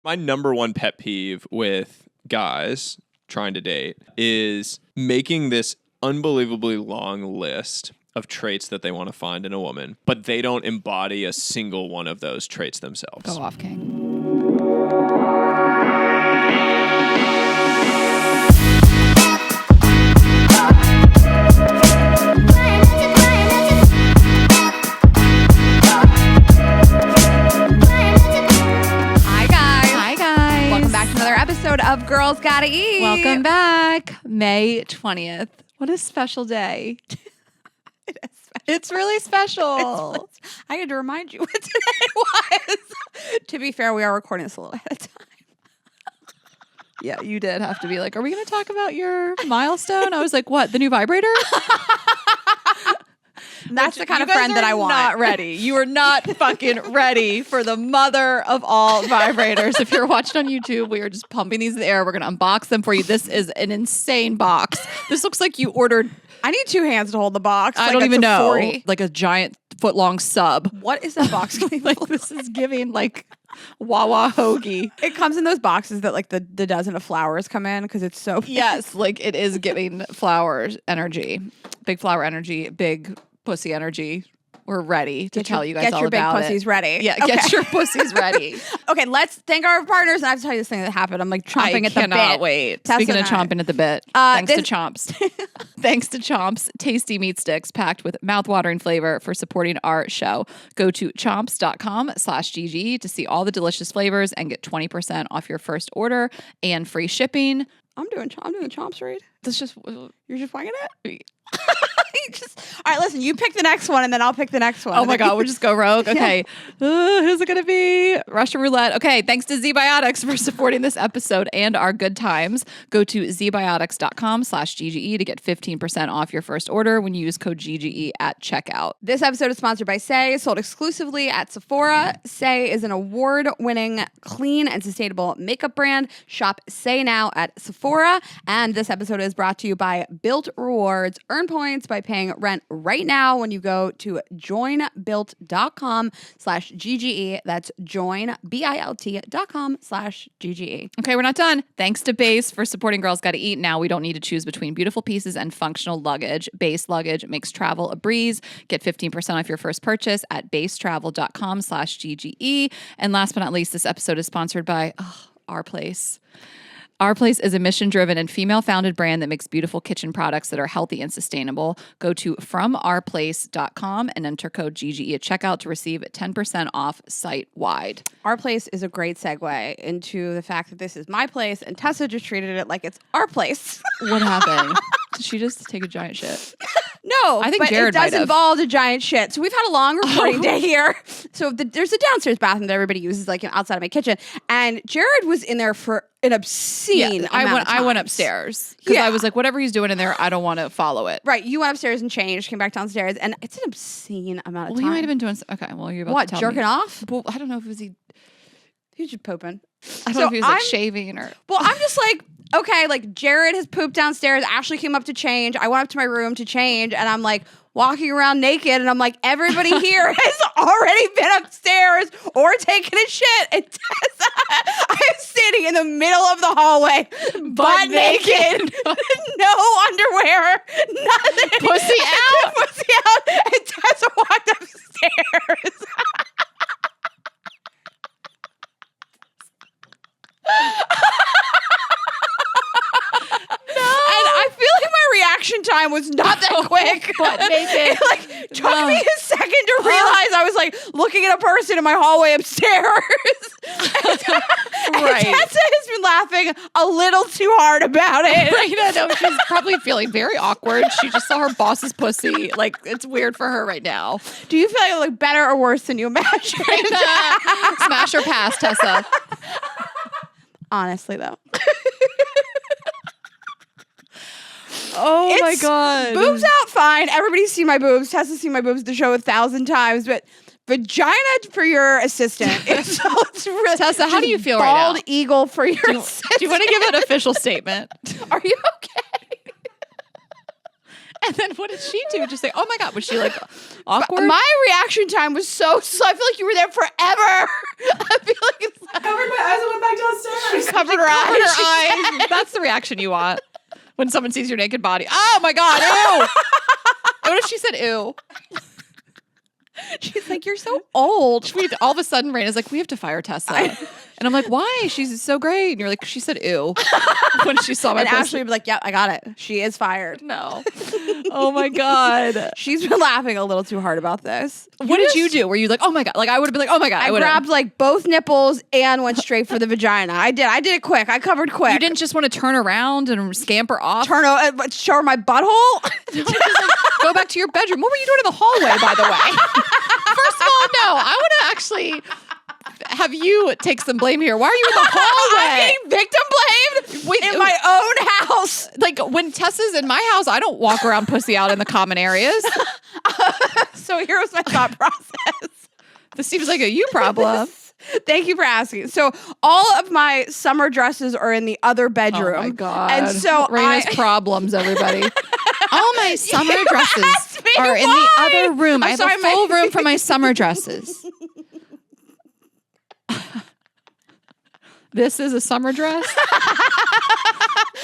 My number one pet peeve with guys trying to date is making this unbelievably long list of traits that they want to find in a woman, but they don't embody a single one of those traits themselves. Go off, King. Episode of Girls Gotta Eat. Welcome back. May 20th. What a special day. It is special. It's really special. I had to remind you what today was. To be fair, we are recording this a little ahead of time. Yeah, you did have to be like, are we going to talk about your milestone? I was like, what, the new vibrator? That's the kind of friend that I want. Not ready. You are not fucking ready for the mother of all vibrators. If you're watching on YouTube, we are just pumping these in the air. We're going to unbox them for you. This is an insane box. This looks like you ordered. I need two hands to hold the box. I don't even know. 40. Like a giant foot-long sub. What is that box? Like this is giving like Wawa hoagie. It comes in those boxes that like the dozen of flowers come in because it's so big. Yes, like it is giving flowers energy. Big flower energy, big pussy energy. We're ready to tell you guys all about it. Get your big pussies ready. Yeah, okay. Get your pussies ready. Okay, let's thank our partners. And I have to tell you this thing that happened. I'm like chomping at the bit. I cannot wait. Tessa Speaking of chomping at the bit, thanks to Chomps. Thanks to Chomps, tasty meat sticks packed with mouthwatering flavor for supporting our show. Go to chomps.com/GG to see all the delicious flavors and get 20% off your first order and free shipping. I'm doing Chomps read. That's just you're just winging it. All right, listen, you pick the next one and then I'll pick the next one. Oh my God, we'll just go rogue. Okay. Yeah. Who's it going to be? Russian roulette. Okay. Thanks to ZBiotics for supporting this episode and our good times. Go to zbiotics.com/GGE to get 15% off your first order when you use code GGE at checkout. This episode is sponsored by Say, sold exclusively at Sephora. Say is an award-winning, clean and sustainable makeup brand. Shop Say now at Sephora. And this episode is brought to you by Built Rewards. Earn points by paying rent right now when you go to joinbuilt.com/GGE. That's joinbilt.com/GGE. Okay, we're not done. Thanks to Base for supporting Girls Gotta Eat. Now we don't need to choose between beautiful pieces and functional luggage. Base luggage makes travel a breeze. Get 15% off your first purchase at basetravel.com/GGE. And last but not least, this episode is sponsored by Our Place. Our Place is a mission-driven and female-founded brand that makes beautiful kitchen products that are healthy and sustainable. Go to FromOurPlace.com and enter code GGE at checkout to receive 10% off site-wide. Our Place is a great segue into the fact that this is my place, and Tessa just treated it like it's our place. What happened? Did she just take a giant shit? No, I think but Jared it does might have. involve a giant shit. So we've had a long recording day here. So there's a downstairs bathroom that everybody uses, like outside of my kitchen, and Jared was in there for an obscene amount of I went times. upstairs because I was like, whatever he's doing in there, I don't want to follow it. Right, you went upstairs and changed, came back downstairs, and it's an obscene amount of time. Well, he might have been doing. Okay, well, you're about what to tell jerking me. off? Well, I don't know if it was he. He was just pooping. I don't know if he was like shaving or. Well, I'm just like, okay, like Jared has pooped downstairs. Ashley came up to change. I went up to my room to change, and I'm like walking around naked, and I'm like, everybody here has already been upstairs or taken a shit. And Tessa, I'm sitting in the middle of the hallway, butt naked, no underwear, nothing. Pussy out. Pussy out. And Tessa walked upstairs. And I feel like my reaction time was not that quick. Butt naked. It like took me a second to realize I was like looking at a person in my hallway upstairs. And Tessa has been laughing a little too hard about it. Rayna, no, she's probably feeling very awkward. She just saw her boss's pussy. Like, it's weird for her right now. Do you feel like I look better or worse than you imagined? Smash or pass, Tessa. Honestly, though. Oh my God. Boobs out fine. Everybody's seen my boobs. Tessa's seen my boobs at the show 1,000 times, but vagina for your assistant. It's really Tessa, how do you feel right now? Bald eagle for your assistant. Do you want to give an official statement? Are you okay? And then what did she do? Just say, oh my God, was she like awkward? My reaction time was so slow. I feel like you were there forever. I feel like it's I covered my eyes and went back downstairs. She covered her eyes. That's the reaction you want when someone sees your naked body. Oh my God, ew. What if she said ew? She's like, you're so old. All of a sudden, Rayna's like, we have to fire Tessa. And I'm like, why? She's so great. And you're like, she said ew when she saw my And pussy. Ashley would be like, yep, I got it. She is fired. No. Oh my God. She's been laughing a little too hard about this. What did you do? Were you like, oh my God? Like, I would have been like, oh my God. I grabbed like both nipples and went straight for the vagina. I did it quick. I covered quick. You didn't just want to turn around and scamper off? Show her my butthole? Go back to your bedroom. What were you doing in the hallway, by the way? First of all, no. I want to actually have you take some blame here. Why are you in the hallway? I'm getting victim blamed in my own house. Like, when Tessa's in my house, I don't walk around pussy out in the common areas. So here was my thought process. This seems like a you problem. Thank you for asking. So all of my summer dresses are in the other bedroom. Oh my God. And so Rayna's problems, everybody. All my summer dresses are in the why. other room. I have sorry, a full room for my summer dresses. This is a summer dress.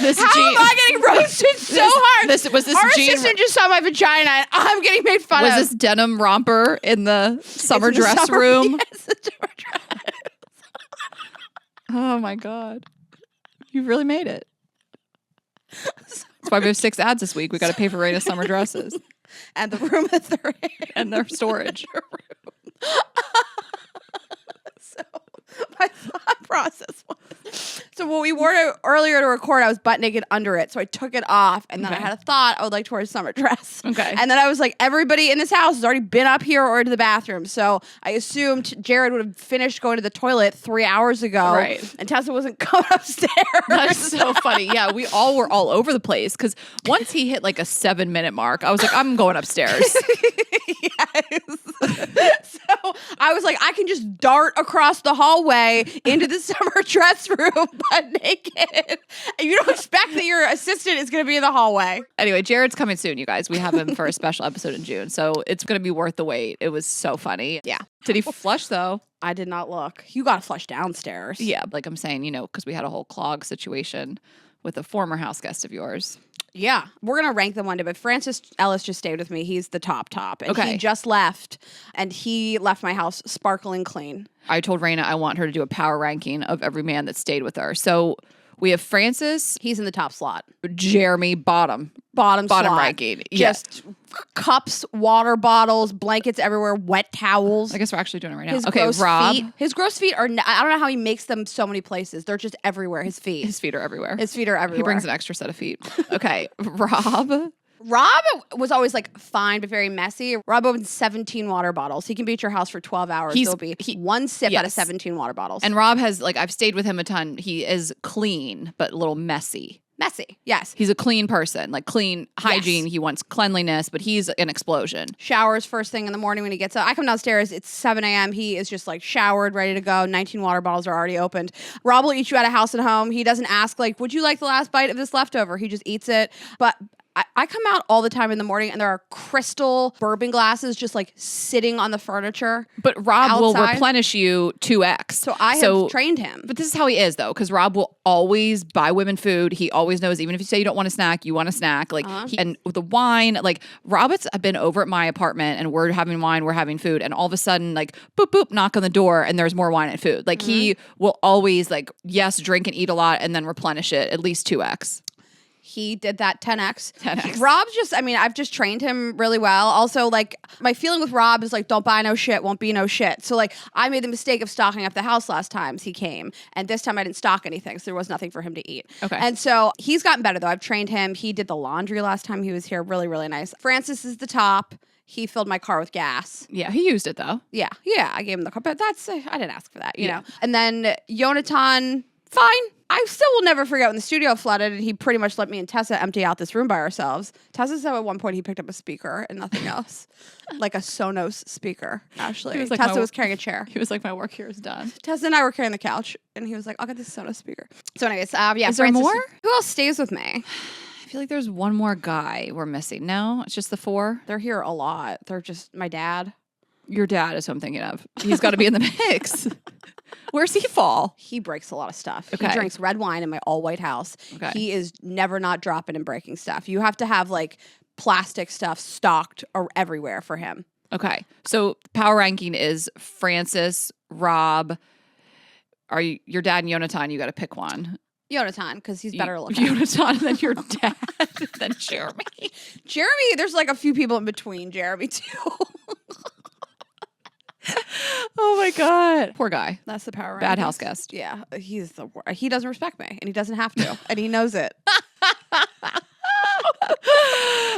This How am I getting roasted so hard? Our assistant just saw my vagina and I'm getting made fun of. Was this denim romper in the summer dress room? Yes, the summer dress. Oh my God. You really made it. That's why we have 6 ads this week. We got to pay for Rayna's summer dresses. And the room that they're in. And their storage. So my thought process was, so when we wore it earlier to record, I was butt naked under it. So I took it off and then I had a thought I would like to wear a summer dress. Okay. And then I was like, everybody in this house has already been up here or to the bathroom. So I assumed Jared would have finished going to the toilet 3 hours ago. Right. And Tessa wasn't coming upstairs. That's so funny. Yeah, we all were all over the place because once he hit like a 7-minute mark, I was like, I'm going upstairs. Yes. So I was like, I can just dart across the hallway into the summer dress room butt naked. And you don't expect that your assistant is going to be in the hallway. Anyway, Jared's coming soon, you guys. We have him for a special episode in June. So it's going to be worth the wait. It was so funny. Yeah. Did he flush though? I did not look. You got to flush downstairs. Yeah. Like I'm saying, because we had a whole clog situation with a former house guest of yours. Yeah. We're going to rank them one day, but Francis Ellis just stayed with me. He's the top. And Okay. he just left, and he left my house sparkling clean. I told Rayna I want her to do a power ranking of every man that stayed with her. So we have Francis, He's in the top slot. Jeremy, bottom Bottom slot. ranking. Just cups, water bottles, blankets everywhere, wet towels. I guess we're actually doing it right now. His Okay, gross Rob. feet. His gross feet are, I don't know how he makes them so many places. They're just everywhere, his feet. His feet are everywhere. His feet are everywhere. He brings an extra set of feet. Okay, Rob. Rob was always like fine, but very messy. Rob opens 17 water bottles. He can be at your house for 12 hours. There'll be one sip out of 17 water bottles. And Rob has, I've stayed with him a ton. He is clean, but a little messy. Messy, yes. He's a clean person, clean hygiene. Yes. He wants cleanliness, but he's an explosion. Showers first thing in the morning when he gets up. I come downstairs, it's 7 a.m. He is just showered, ready to go. 19 water bottles are already opened. Rob will eat you out of house and home. He doesn't ask, would you like the last bite of this leftover? He just eats it. But I come out all the time in the morning and there are crystal bourbon glasses just sitting on the furniture. But Rob will outside. Replenish you 2x. So I have trained him. But this is how he is though, because Rob will always buy women food. He always knows, even if you say you don't want a snack, you want a snack. And with the wine, Robert's been over at my apartment and we're having wine, we're having food. And all of a sudden, boop, boop, knock on the door and there's more wine and food. He will always yes, drink and eat a lot and then replenish it at least 2x. He did that 10x. 10x. Rob's just, I've just trained him really well. Also, my feeling with Rob is don't buy no shit, won't be no shit. So I made the mistake of stocking up the house last times he came. And this time I didn't stock anything. So there was nothing for him to eat. Okay. And so he's gotten better though. I've trained him. He did the laundry last time he was here. Really, really nice. Francis is the top. He filled my car with gas. Yeah, he used it though. Yeah. I gave him the car. But I didn't ask for that, you know. And then Jonathan, fine. I still will never forget when the studio flooded and he pretty much let me and Tessa empty out this room by ourselves. Tessa said at one point he picked up a speaker and nothing else. A Sonos speaker, Ashley. Tessa was carrying a chair. He was like, my work here is done. Tessa and I were carrying the couch and he was like, I'll get this Sonos speaker. So anyways, yeah. Is there more? Who else stays with me? I feel like there's one more guy we're missing. No, it's just the 4. They're here a lot. They're just my dad. Your dad is who I'm thinking of. He's got to be in the mix. Where's he fall? He breaks a lot of stuff. Okay. He drinks red wine in my all white house. Okay. He is never not dropping and breaking stuff. You have to have like plastic stuff stocked or everywhere for him. Okay. So power ranking is Francis, Rob. Your dad and Yonatan? You got to pick one. Yonatan, because he's better looking. Yonatan, and then your dad, and then Jeremy. Jeremy, there's like a few people in between Jeremy too. Oh my God. Poor guy. That's the power. Bad rankings. house guest. Yeah, he's the worst. He doesn't respect me, and he doesn't have to, and he knows it.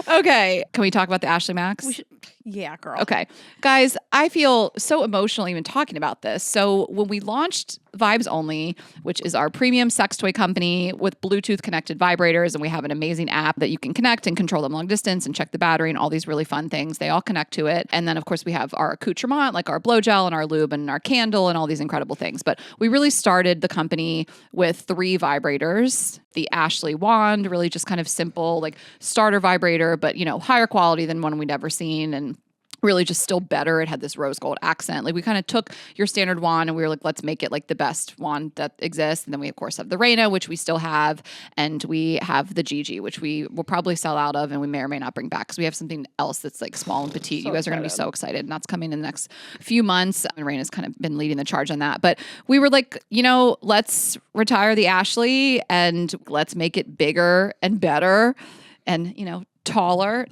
Okay. Can we talk about the Ashley Max? We should. Yeah, girl. Okay. Guys, I feel so emotional even talking about this. So when we launched Vibes Only, which is our premium sex toy company with Bluetooth connected vibrators, and we have an amazing app that you can connect and control them long distance and check the battery and all these really fun things. They all connect to it. And then, of course, we have our accoutrement, like our blow gel and our lube and our candle and all these incredible things. But we really started the company with 3 vibrators. The Ashley wand, really just kind of simple, like starter vibrator, but, higher quality than one we'd ever seen. And really just still better. It had this rose gold accent. Like we kind of took your standard wand and we were like, let's make it like the best wand that exists. And then we of course have the Rayna, which we still have. And we have the Gigi, which we will probably sell out of and we may or may not bring back because we have something else that's like small and petite. So you guys are going to be so excited. And that's coming in the next few months. And Rayna's kind of been leading the charge on that. But we were like, let's retire the Ashley and let's make it bigger and better and, taller.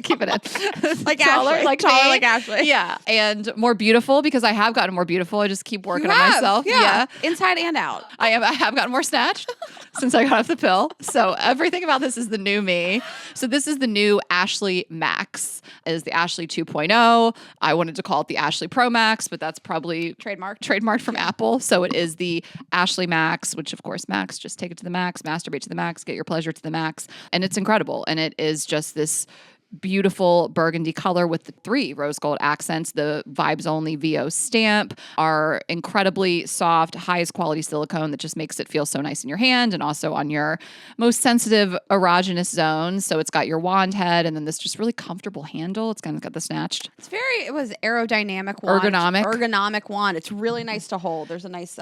Keep it in. Like taller, Ashley. like Taller me. like Ashley. Yeah. And more beautiful because I have gotten more beautiful. I just keep working You on have, myself. Yeah. Inside and out. I have gotten more snatched since I got off the pill. So everything about this is the new me. So this is the new Ashley Max. It is the Ashley 2.0. I wanted to call it the Ashley Pro Max, but that's probably trademarked from Apple. So it is the Ashley Max, which of course, Max, just take it to the max, masturbate to the max, get your pleasure to the max. And it's incredible. And it is just this beautiful burgundy color with the 3 rose gold accents, the Vibes Only VO stamp, our incredibly soft, highest quality silicone that just makes it feel so nice in your hand and also on your most sensitive erogenous zones. So it's got your wand head and then this just really comfortable handle. It's kind of got the snatched. It was aerodynamic wand. Ergonomic wand. It's really nice to hold. There's a nice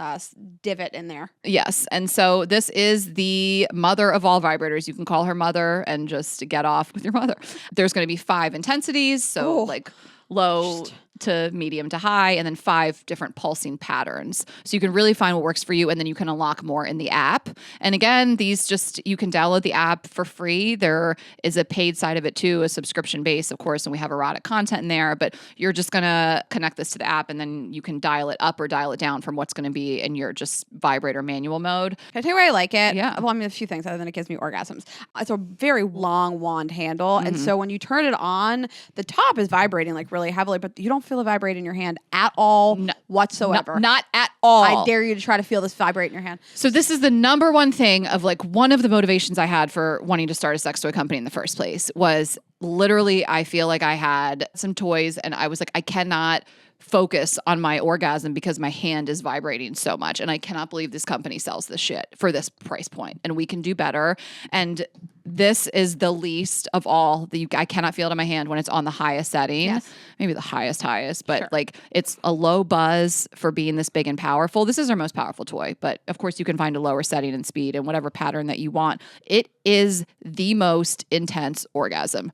divot in there. Yes. And so this is the mother of all vibrators. You can call her mother and just get off with your mother. There's going to be 5 intensities. So like low to medium to high, and then 5 different pulsing patterns. So you can really find what works for you, and then you can unlock more in the app. And again, you can download the app for free. There is a paid side of it too, a subscription base, of course, and we have erotic content in there, but you're just going to connect this to the app, and then you can dial it up or dial it down from what's going to be in your just vibrator manual mode. Can I tell you why I like it? Yeah. Well, a few things other than it gives me orgasms. It's a very long wand handle, and so when you turn it on, the top is vibrating like really heavily, but you don't feel it vibrate in your hand at all whatsoever. Not at all. I dare you to try to feel this vibrate in your hand. So this is the number one thing of like one of the motivations I had for wanting to start a sex toy company in the first place was literally I feel like I had some toys and I was like, I cannot focus on my orgasm because my hand is vibrating so much. And I cannot believe this company sells this shit for this price point. And we can do better. And this is the least of all. I cannot feel it in my hand when it's on the highest setting. Yes. Maybe the highest, but like it's a low buzz for being this big and powerful. This is our most powerful toy, but of course you can find a lower setting and speed and whatever pattern that you want. It is the most intense orgasm.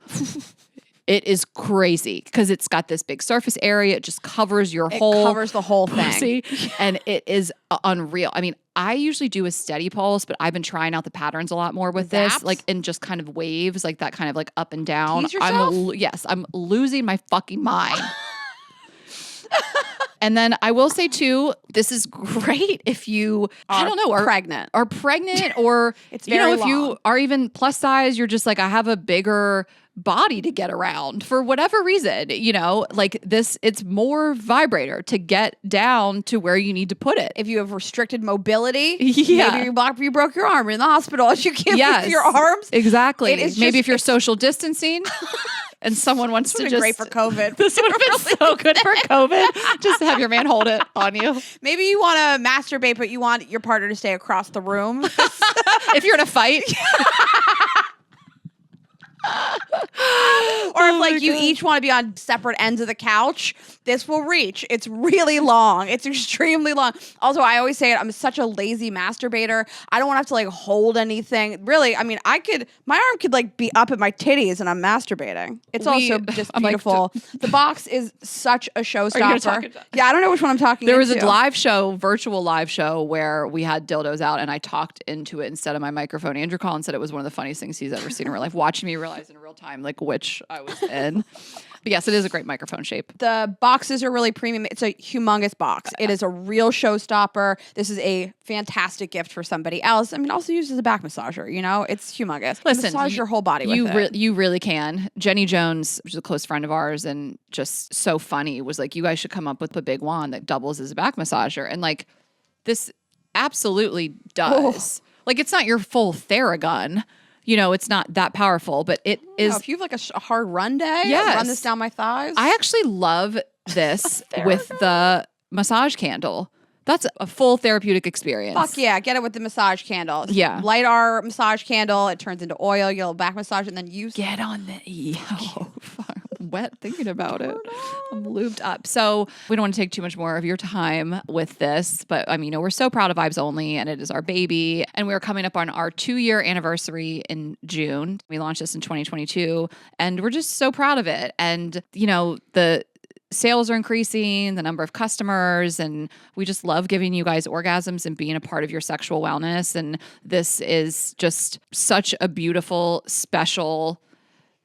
It is crazy because it's got this big surface area. It just covers your whole covers the whole pussy, thing. and it is unreal. I mean, I usually do a steady pulse, but I've been trying out the patterns a lot more with this, like in just kind of waves, like that kind of like up and down. Tease yourself? I'm losing my fucking mind. And then I will say too, this is great if you are pregnant or it's very if you are even plus size, you're just like, I have a bigger body to get around for whatever reason, like this, it's more vibrator to get down to where you need to put it. If you have restricted mobility, yeah. maybe you broke your arm, you're in the hospital, you can't move your arms. Exactly. Maybe if you're social distancing and someone wants to just... great for COVID. This would have been so good for COVID. Just have your man hold it on you. Maybe you want to masturbate, but you want your partner to stay across the room. If you're in a fight. Or if like you each want to be on separate ends of the couch, this will reach. It's really long. It's extremely long. Also, I always say it, I'm such a lazy masturbator. I don't want to have to like hold anything. Really, I mean, my arm could like be up at my titties and I'm masturbating. It's also just beautiful. The box is such a showstopper. Yeah, I don't know which one I'm talking There was into. a virtual live show where we had dildos out and I talked into it instead of my microphone. Andrew Collins said it was one of the funniest things he's ever seen in real life, watching me realize in real time like which I was in. But yes, it is a great microphone shape. The boxes are really premium. It's a humongous box. It is a real showstopper. This is a fantastic gift for somebody else. I mean, also used as a back massager, you know? It's humongous. Listen, massage your whole body with it. You really can. Jenny Jones, which is a close friend of ours and just so funny, was like, you guys should come up with a big wand that doubles as a back massager. And like, this absolutely does. Like, it's not your full Theragun. You know, it's not that powerful, but it is. If you have like a hard run day, Yes. run this down my thighs. I actually love this with the massage candle. That's a full therapeutic experience. Fuck yeah, get it with the massage candle. Yeah. Light our massage candle. It turns into oil. You'll back massage and then use Get on the I'm wet thinking about it. I'm lubed up. So we don't want to take too much more of your time with this, but I mean, you know, we're so proud of Vibes Only and it is our baby. And we're coming up on our 2-year anniversary in June. We launched this in 2022 and we're just so proud of it. And, you know, the sales are increasing, the number of customers, and we just love giving you guys orgasms and being a part of your sexual wellness. And this is just such a beautiful, special,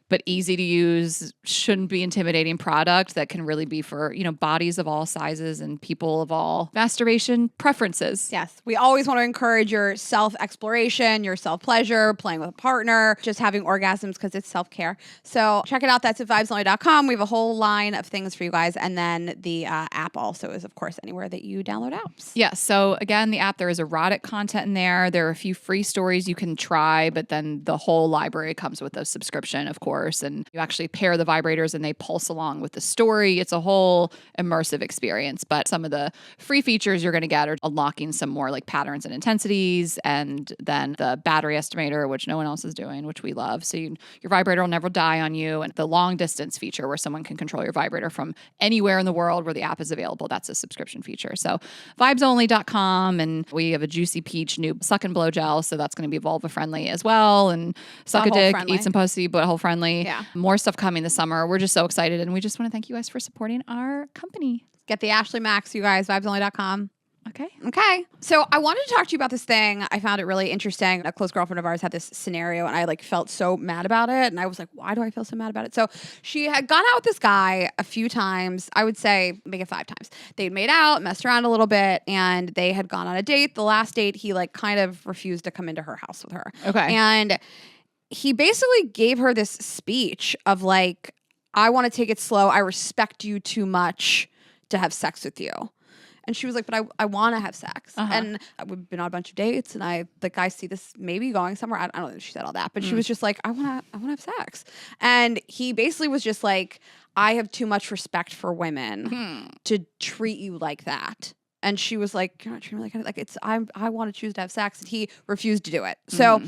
but easy to use, shouldn't be intimidating product that can really be for, you know, bodies of all sizes and people of all masturbation preferences. Yes. We always want to encourage your self-exploration, your self-pleasure, playing with a partner, just having orgasms because it's self-care. So check it out. That's at vibesonly.com. We have a whole line of things for you guys. And then the app also is, of course, anywhere that you download apps. Yeah. So again, the app, there is erotic content in there. There are a few free stories you can try, but then the whole library comes with a subscription, of course. And you actually pair the vibrators and they pulse along with the story. It's a whole immersive experience. But some of the free features you're going to get are unlocking some more like patterns and intensities, and then the battery estimator, which no one else is doing, which we love. So your vibrator will never die on you. And the long distance feature where someone can control your vibrator from anywhere in the world where the app is available. That's a subscription feature. So vibesonly.com, and we have a Juicy Peach new suck and blow gel. So that's going to be vulva friendly as well. And suck a dick, eat some pussy, butthole friendly. Yeah. More stuff coming this summer. We're just so excited. And we just want to thank you guys for supporting our company. Get the Ashley Max, you guys, vibesonly.com. Okay. So I wanted to talk to you about this thing. I found it really interesting. A close girlfriend of ours had this scenario and I like felt so mad about it. And I was like, why do I feel so mad about it? So she had gone out with this guy a few times. I would say make it 5 times. They'd made out, messed around a little bit, and they had gone on a date. The last date, he like kind of refused to come into her house with her. Okay. And he basically gave her this speech of like, I want to take it slow. I respect you too much to have sex with you. And she was like, but I want to have sex. Uh-huh. And we've been on a bunch of dates and I see this maybe going somewhere. I don't know if she said all that, but she was just like, I want to have sex. And he basically was just like, I have too much respect for women to treat you like that. And she was like, you're not treating me like it's, I want to choose to have sex. And he refused to do it. So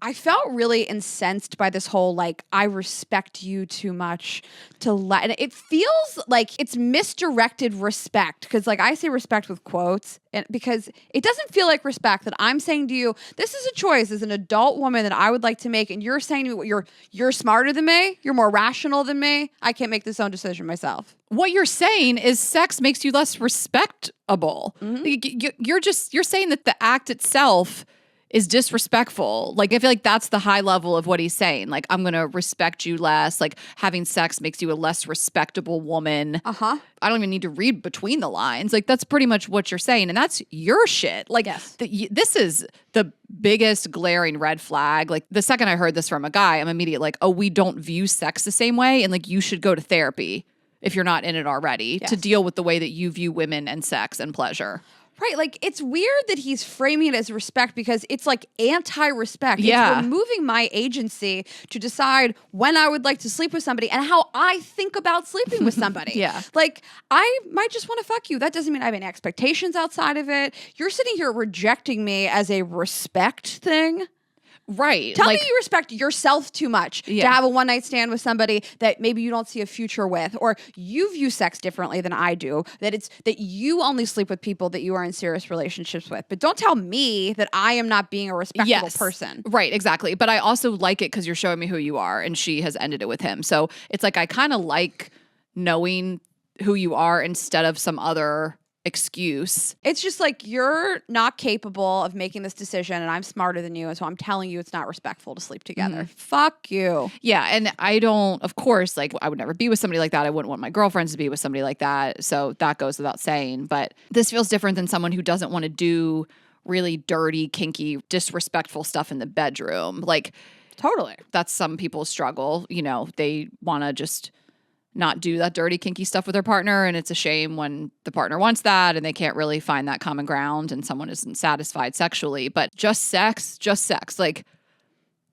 I felt really incensed by this whole, like, I respect you too much to let, and it feels like it's misdirected respect. Because, like, I say respect with quotes, and because it doesn't feel like respect that I'm saying to you, this is a choice as an adult woman that I would like to make. And you're saying to me, you're smarter than me. You're more rational than me. I can't make this own decision myself. What you're saying is sex makes you less respectable. You're saying that the act itself is disrespectful. Like, I feel like that's the high level of what he's saying. Like, I'm going to respect you less. Like, having sex makes you a less respectable woman. Uh-huh. I don't even need to read between the lines. Like, that's pretty much what you're saying. And that's your shit. Like, yes. This is the biggest glaring red flag. Like, the second I heard this from a guy, I'm immediately like, oh, we don't view sex the same way. And like, you should go to therapy if you're not in it already to deal with the way that you view women and sex and pleasure. Right. Like, it's weird that he's framing it as respect because it's like anti-respect. Yeah. It's removing my agency to decide when I would like to sleep with somebody and how I think about sleeping with somebody. Yeah. Like, I might just want to fuck you. That doesn't mean I have any expectations outside of it. You're sitting here rejecting me as a respect thing. Right. Tell like, me you respect yourself too much to Yeah. have a one night stand with somebody that maybe you don't see a future with, or you view sex differently than I do, that it's that you only sleep with people that you are in serious relationships with. But don't tell me that I am not being a respectable person. Right, exactly. But I also like it because you're showing me who you are, and she has ended it with him. So it's like I kind of like knowing who you are instead of some other excuse. It's just like you're not capable of making this decision and I'm smarter than you. And so I'm telling you it's not respectful to sleep together. Fuck you. Yeah. And I don't, of course, like I would never be with somebody like that. I wouldn't want my girlfriends to be with somebody like that. So that goes without saying. But this feels different than someone who doesn't want to do really dirty, kinky, disrespectful stuff in the bedroom. Like, Totally. that's some people's struggle. You know, they want to just not do that dirty, kinky stuff with their partner. And it's a shame when the partner wants that and they can't really find that common ground and someone isn't satisfied sexually. But just sex. Like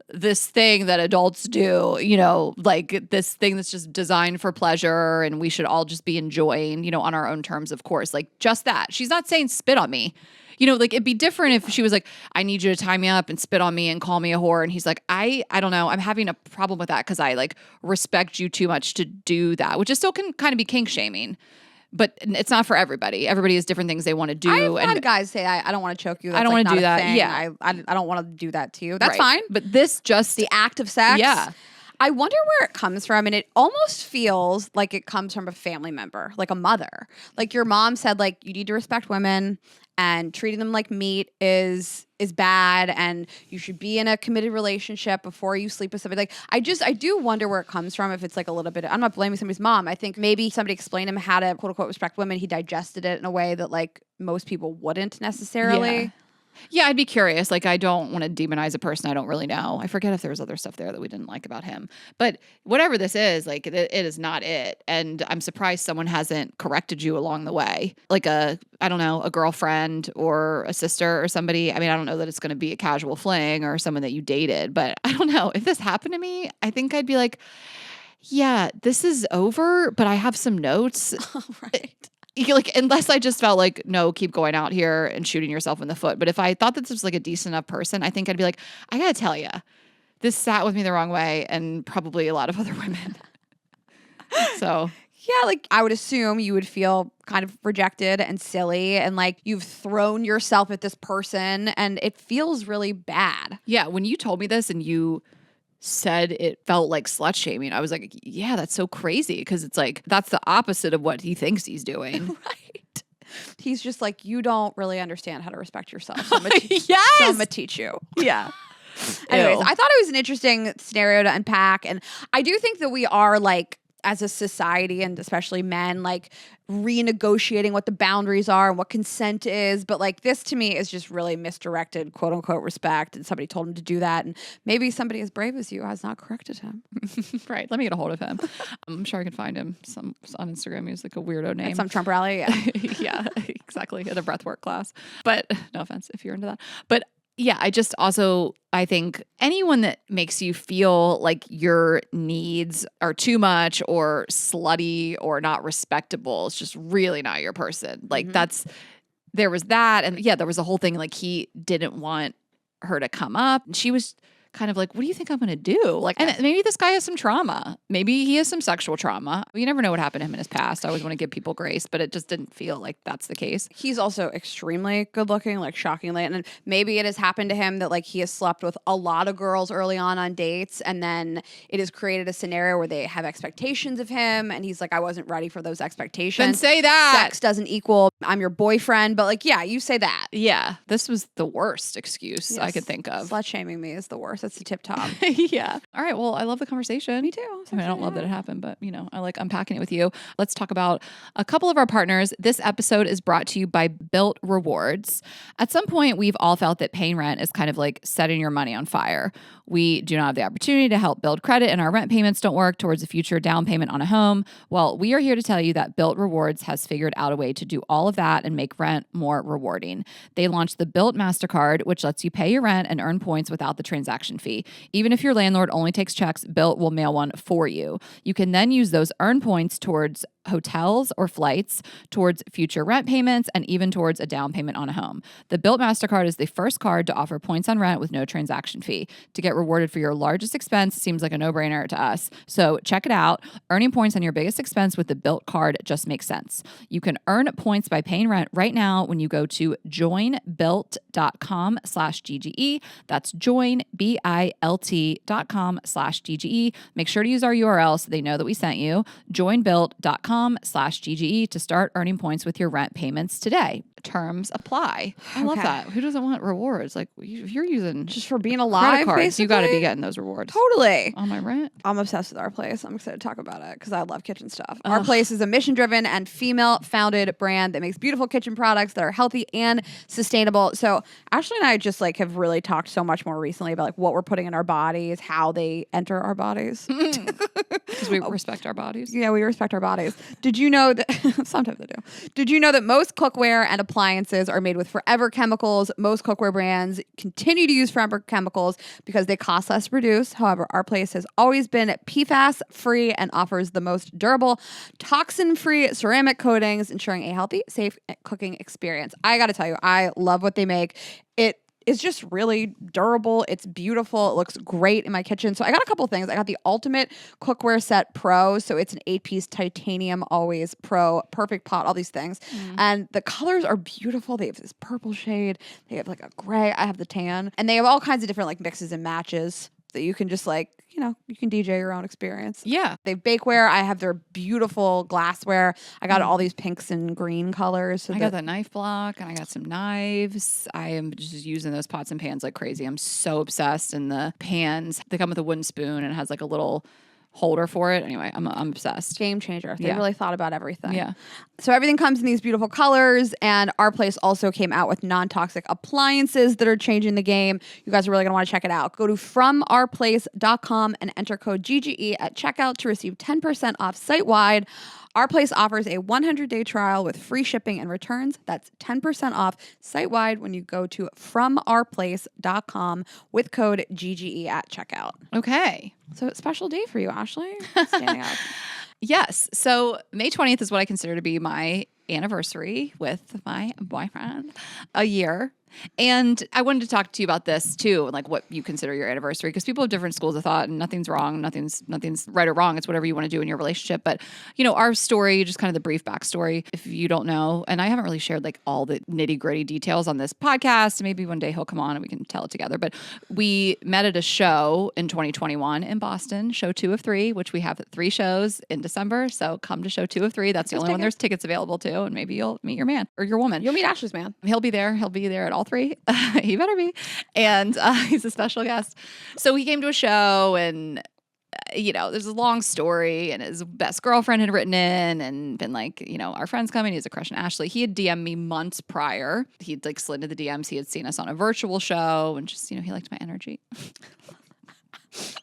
this thing that adults do, you know, like this thing that's just designed for pleasure and we should all just be enjoying, you know, on our own terms, of course. Like just that. She's not saying spit on me. You know, like it'd be different if she was like, I need you to tie me up and spit on me and call me a whore. And he's like, I don't know. I'm having a problem with that because I like respect you too much to do that, which is still can kind of be kink shaming. But it's not for everybody. Everybody has different things they want to do. I've had guys say, I don't want to choke you. That's I don't like want to do not a that. thing. Yeah. I don't want to do that to you. That's Right. fine. But this just The act of sex. Yeah. I wonder where it comes from. And it almost feels like it comes from a family member, like a mother. Like your mom said, like, you need to respect women and treating them like meat is bad. And you should be in a committed relationship before you sleep with somebody. Like, I do wonder where it comes from. If it's like a little bit, I'm not blaming somebody's mom. I think maybe somebody explained to him how to quote unquote respect women. He digested it in a way that like most people wouldn't necessarily. Yeah, I'd be curious. Like, I don't want to demonize a person I don't really know. I forget if there was other stuff there that we didn't like about him. But whatever this is, like, it is not it. And I'm surprised someone hasn't corrected you along the way. Like I don't know, a girlfriend or a sister or somebody. I mean, I don't know that it's going to be a casual fling or someone that you dated. But I don't know. If this happened to me, I think I'd be like, yeah, this is over, but I have some notes. Right. Like, unless I just felt like, no, keep going out here and shooting yourself in the foot. But if I thought that this was like a decent enough person, I think I'd be like, I gotta tell you, this sat with me the wrong way, and probably a lot of other women. So Yeah, like I would assume you would feel kind of rejected and silly and like you've thrown yourself at this person and it feels really bad. yeah, when you told me this and you said it felt like slut shaming, I was like, yeah, that's so crazy, because it's like that's the opposite of what he thinks he's doing. Right. He's just like, you don't really understand how to respect yourself. So I'm gonna Yes! so I'm gonna teach you. Yeah. Anyways, Ew. I thought it was an interesting scenario to unpack. And I do think that we are like, as a society and especially men, like renegotiating what the boundaries are and what consent is. But like this to me is just really misdirected, quote unquote, respect. And somebody told him to do that. And maybe somebody as brave as you has not corrected him. Right. Let me get a hold of him. I'm sure I can find him on Instagram. He's like a weirdo name. At some Trump rally. Yeah. Yeah, exactly. At a breathwork class. But no offense if you're into that. But yeah, I think anyone that makes you feel like your needs are too much or slutty or not respectable is just really not your person. Like there was that. And yeah, there was a whole thing like he didn't want her to come up. And she was kind of like, what do you think I'm going to do? Like, and maybe this guy has some trauma. Maybe he has some sexual trauma. You never know what happened to him in his past. I always want to give people grace, but it just didn't feel like that's the case. He's also extremely good looking, like shockingly. And maybe it has happened to him that like he has slept with a lot of girls early on dates. And then it has created a scenario where they have expectations of him. And he's like, I wasn't ready for those expectations. Then say that. Sex doesn't equal I'm your boyfriend. But like, yeah, you say that. Yeah. This was the worst excuse I could think of. Slut shaming me is the worst. That's the tip top. Yeah. All right. Well, I love the conversation. Me too. I mean, I don't love that it happened, but I like unpacking it with you. Let's talk about a couple of our partners. This episode is brought to you by Built Rewards. At some point, we've all felt that paying rent is kind of like setting your money on fire. We do not have the opportunity to help build credit, and our rent payments don't work towards a future down payment on a home. Well, we are here to tell you that Built Rewards has figured out a way to do all of that and make rent more rewarding. They launched the Built MasterCard, which lets you pay your rent and earn points without the transaction transaction fee. Even if your landlord only takes checks, Built will mail one for you. You can then use those earn points towards hotels or flights, towards future rent payments, and even towards a down payment on a home. The Built MasterCard is the first card to offer points on rent with no transaction fee. To get rewarded for your largest expense seems like a no-brainer to us. So check it out. Earning points on your biggest expense with the Built card just makes sense. You can earn points by paying rent right now when you go to joinbuilt.com/GGE. That's joinbilt.com/GGE. Make sure to use our URL so they know that we sent you. joinbuilt.com/GGE to start earning points with your rent payments today. Terms apply. I love Okay. that. Who doesn't want rewards? Like, if you're using Just for being credit alive, cards, basically. you got to be getting those rewards. Totally. On my rent. I'm obsessed with Our Place. I'm excited to talk about it because I love kitchen stuff. Our Place is a mission-driven and female-founded brand that makes beautiful kitchen products that are healthy and sustainable. So Ashley and I just like have really talked so much more recently about like what we're putting in our bodies, how they enter our bodies. Because we respect our bodies. Yeah, we respect our bodies. Did you know that sometimes I do? Did you know that most cookware and appliances are made with forever chemicals? Most cookware brands continue to use forever chemicals because they cost less to produce. However, Our Place has always been PFAS free and offers the most durable, toxin-free ceramic coatings, ensuring a healthy, safe cooking experience. I got to tell you, I love what they make. It's just really durable. It's beautiful. It looks great in my kitchen. So I got a couple things. I got the Ultimate Cookware Set Pro. So it's an 8-piece titanium always pro, perfect pot, all these things. And the colors are beautiful. They have this purple shade. They have like a gray. I have the tan. And they have all kinds of different like mixes and matches that you can just like, you know, you can DJ your own experience. Yeah. They have bakeware. I have their beautiful glassware. I got all these pinks and green colors. So I got the knife block and I got some knives. I am just using those pots and pans like crazy. I'm so obsessed. And the pans, they come with a wooden spoon and it has like a little holder for it. Anyway, I'm obsessed. Game changer. They Yeah. really thought about everything. Yeah. So everything comes in these beautiful colors, and Our Place also came out with non-toxic appliances that are changing the game. You guys are really going to want to check it out. Go to FromOurPlace.com and enter code GGE at checkout to receive 10% off site-wide. Our Place offers a 100-day trial with free shipping and returns. That's 10% off site-wide when you go to FromOurPlace.com with code GGE at checkout. Okay. So a special day for you, Ashley. Standing up. Yes. So May 20th is what I consider to be my anniversary with my boyfriend, a year. And I wanted to talk to you about this too, like what you consider your anniversary, because people have different schools of thought and nothing's wrong. Nothing's right or wrong. It's whatever you want to do in your relationship. But, you know, our story, just kind of the brief backstory, if you don't know, and I haven't really shared like all the nitty gritty details on this podcast. Maybe one day he'll come on and we can tell it together. But we met at a show in 2021 in Boston, show 2 of 3, which we have 3 shows in December. So come to show 2 of 3. That's the only one there's tickets available to. And maybe you'll meet your man or your woman. You'll meet Ashley's man. He'll be there. He'll be there at all 3. He better be. And he's a special guest. So he came to a show and, you know, there's a long story and his best girlfriend had written in and been like, you know, our friend's coming. He has a crush on Ashley. He had DM'd me months prior. He'd like slid into the DMs. He had seen us on a virtual show and just, you know, he liked my energy.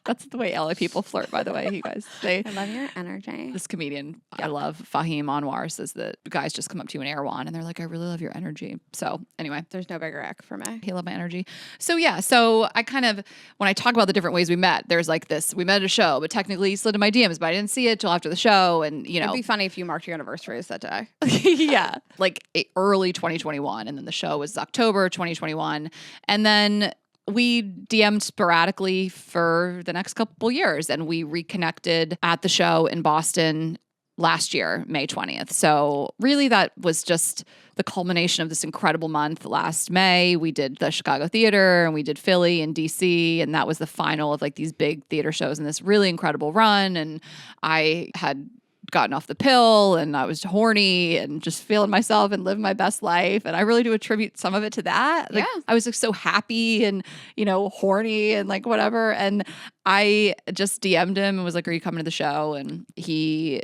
That's the way LA people flirt, by the way, you guys. I love your energy. This comedian I love, Fahim Anwar, says that guys just come up to you in Erewhon and they're like, I really love your energy. So anyway. There's no bigger ick for me. He loved my energy. So yeah, so I kind of, when I talk about the different ways we met, there's like this, we met at a show, but technically he slid in my DMs, but I didn't see it till after the show. And you know. It'd be funny if you marked your anniversaries that day. Yeah. Like early 2021. And then the show was October 2021. And then we DM'd sporadically for the next couple years and we reconnected at the show in Boston last year, May 20th. So really that was just the culmination of this incredible month. Last May, we did the Chicago Theater and we did Philly and DC. And that was the final of like these big theater shows in this really incredible run. And I had gotten off the pill and I was horny and just feeling myself and living my best life. And I really do attribute some of it to that. Like, Yeah. I was like so happy and, you know, horny and like whatever. And I just DM'd him and was like, are you coming to the show? And he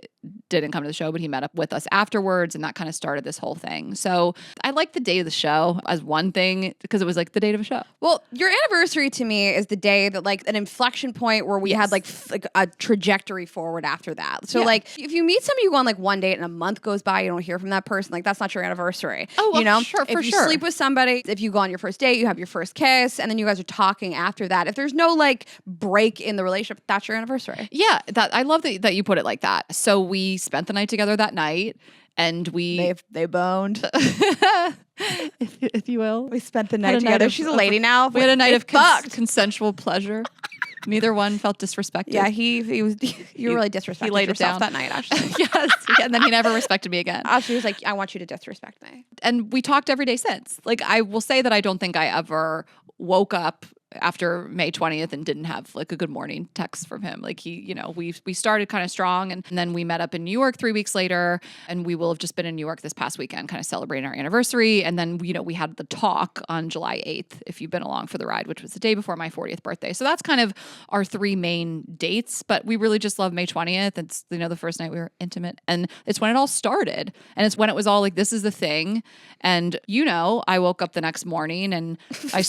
didn't come to the show, but he met up with us afterwards, and that kind of started this whole thing. So I like the date of the show as one thing because it was like the date of a show. Well, your anniversary to me is the day that like an inflection point where we had like a trajectory forward after that. So like if you meet somebody, you go on like one date and a month goes by, you don't hear from that person, like that's not your anniversary. Oh, well, you know, sure, if you sleep with somebody, if you go on your first date, you have your first kiss, and then you guys are talking after that. If there's no like break in the relationship, that's your anniversary. Yeah, that I love that you put it like that. So we spent the night together that night, and they boned, if you will. We spent the night together. She's a lady now. We had a night of consensual pleasure. Neither one felt disrespected. Yeah, he was. You really disrespected he laid yourself it down that night. Actually, yes, and then he never respected me again. She was like, "I want you to disrespect me." And we talked every day since. Like, I will say that I don't think I ever woke up after May 20th and didn't have like a good morning text from him. Like he, we started kind of strong, and then we met up in New York 3 weeks later, and we will have just been in New York this past weekend, kind of celebrating our anniversary. And then, we had the talk on July 8th, if you've been along for the ride, which was the day before my 40th birthday. So that's kind of our 3 main dates, but we really just love May 20th. It's, the first night we were intimate, and it's when it all started. And it's when it was all like, this is the thing. And, I woke up the next morning and I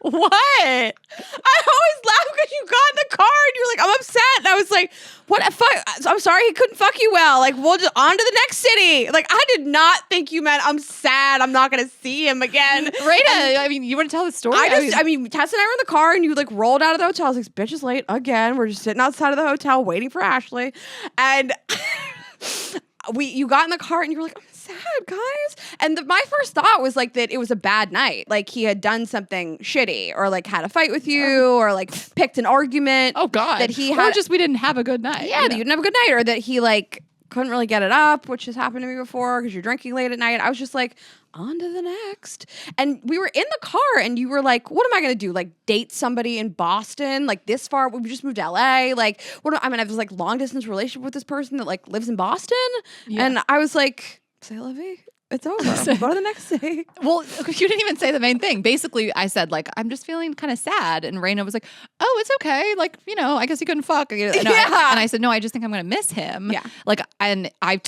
What? I always laugh because you got in the car and you're like, I'm upset. And I was like, what the fuck? I'm sorry he couldn't fuck you well. Like, we'll just on to the next city. Like, I did not think you meant I'm sad. I'm not going to see him again. Rayna, you want to tell the story? Tess and I were in the car and you like rolled out of the hotel. I was like, bitch is late again. We're just sitting outside of the hotel waiting for Ashley. And you got in the car and you were like, I'm sad, guys. And my first thought was like that it was a bad night. Like he had done something shitty or like had a fight with you or like picked an argument. Oh God. That he had. Or just we didn't have a good night. Yeah, that you didn't have a good night, or that he like couldn't really get it up, which has happened to me before because you're drinking late at night. I was just like, on to the next. And we were in the car and you were like, what am I going to do? Like date somebody in Boston? Like this far? We just moved to LA. Like, I'm going to have this like long distance relationship with this person that like lives in Boston. Yeah. And I was like, say la vie. It's over. We'll go to the next city. Well, you didn't even say the main thing. Basically, I said, like, I'm just feeling kind of sad. And Rayna was like, oh, it's okay. Like, I guess he couldn't fuck. And I said, no, I just think I'm going to miss him. Yeah. Like, and I,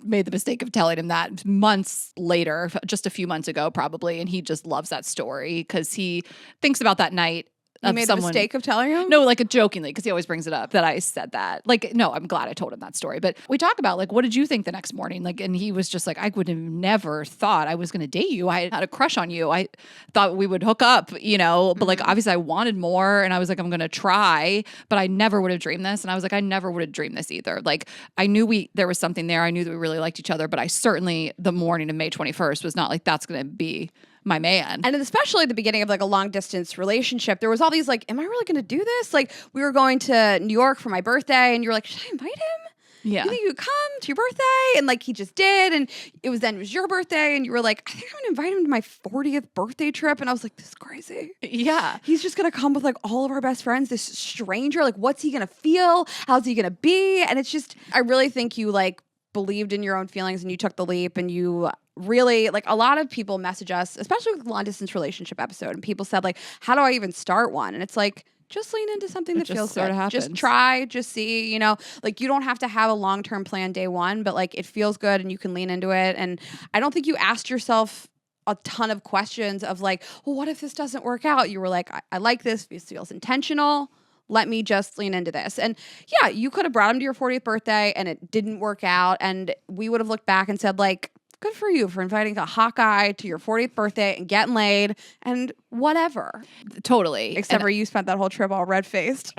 made the mistake of telling him that months later, just a few months ago, probably. And he just loves that story because he thinks about that night. You made the mistake of telling him? No, like jokingly, because he always brings it up that I said that. Like, no, I'm glad I told him that story. But we talk about, like, what did you think the next morning? Like, and he was just like, I would have never thought I was going to date you. I had a crush on you. I thought we would hook up, but like, obviously I wanted more. And I was like, I'm going to try, but I never would have dreamed this. And I was like, I never would have dreamed this either. Like, I knew there was something there. I knew that we really liked each other, but I certainly, the morning of May 21st was not like, that's going to be my man. And especially at the beginning of like a long distance relationship, there was all these like, am I really going to do this? Like we were going to New York for my birthday and you were like, should I invite him? Yeah. You think you could come to your birthday? And like he just did. And it was your birthday. And you were like, I think I'm going to invite him to my 40th birthday trip. And I was like, this is crazy. Yeah. He's just going to come with like all of our best friends, this stranger. Like what's he going to feel? How's he going to be? And it's just, I really think you like believed in your own feelings and you took the leap and you really, like a lot of people message us, especially with the long distance relationship episode, and people said like, how do I even start one? And it's like, just lean into something that feels good. Just try, just see, like you don't have to have a long-term plan day one, but like it feels good and you can lean into it. And I don't think you asked yourself a ton of questions of like, well, what if this doesn't work out? You were like, I like this feels intentional. Let me just lean into this. And yeah, you could have brought him to your 40th birthday and it didn't work out. And we would have looked back and said like, good for you for inviting a hot guy to your 40th birthday and getting laid and whatever. Totally. Except for you spent that whole trip all red-faced.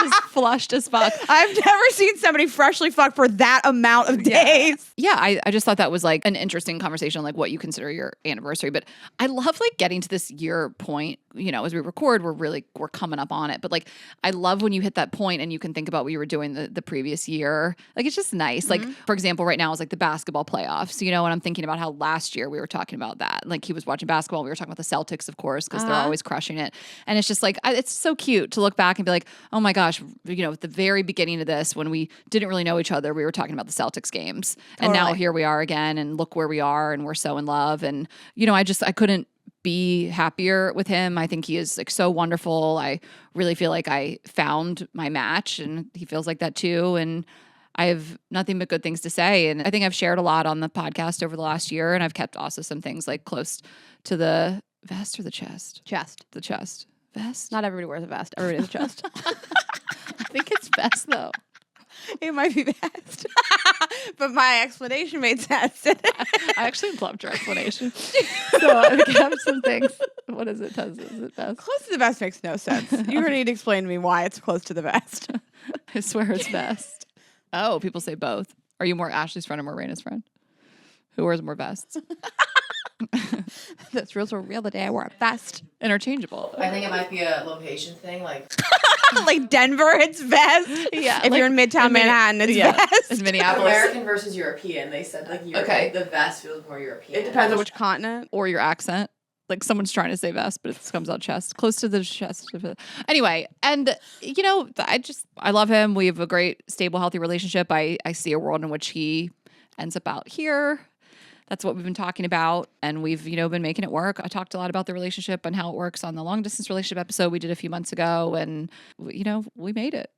Just flushed as fuck. I've never seen somebody freshly fucked for that amount of days. Yeah, I just thought that was like an interesting conversation, like what you consider your anniversary. But I love like getting to this year point, as we record, we're coming up on it. But like, I love when you hit that point and you can think about what you were doing the previous year. Like, it's just nice. Mm-hmm. Like, for example, right now is like the basketball playoffs, and I'm thinking about how last year we were talking about that. Like he was watching basketball. We were talking about the Celtics, of course, because they're always crushing it. And it's just like, it's so cute to look back and be like, oh my gosh, at the very beginning of this, when we didn't really know each other, we were talking about the Celtics games. And now here we are again, and look where we are, and we're so in love. And, I couldn't be happier with him. I think he is like so wonderful. I really feel like I found my match, and he feels like that too. And I have nothing but good things to say. And I think I've shared a lot on the podcast over the last year, and I've kept also some things like close to the vest or the chest. The chest. Vest. Not everybody wears a vest. Everybody has a chest. I think it's vest though. It might be vest. But my explanation made sense. I actually loved your explanation. So I kept some things. What is it? Is it vest? Close to the vest makes no sense. You're going to need to explain to me why it's close to the vest. I swear it's vest. Oh, people say both. Are you more Ashley's friend or more Rayna's friend? Who wears more vests? Those rules were real the day I wore a vest. Interchangeable. I think it might be a location thing. Like Like Denver, it's vest. Yeah. If like you're in Midtown Manhattan, it's vest. In Minneapolis. American versus European. They said like Europe, Okay. the vest feels more European. It depends on which continent. Or your accent. Like someone's trying to say vest, but it comes out chest. Close to the chest. Anyway, and you know, I love him. We have a great, stable, healthy relationship. I see a world in which he ends up out here. That's what we've been talking about. And we've, you know, been making it work. I talked a lot about the relationship and how it works on the long distance relationship episode we did a few months ago. And, you know, we made it.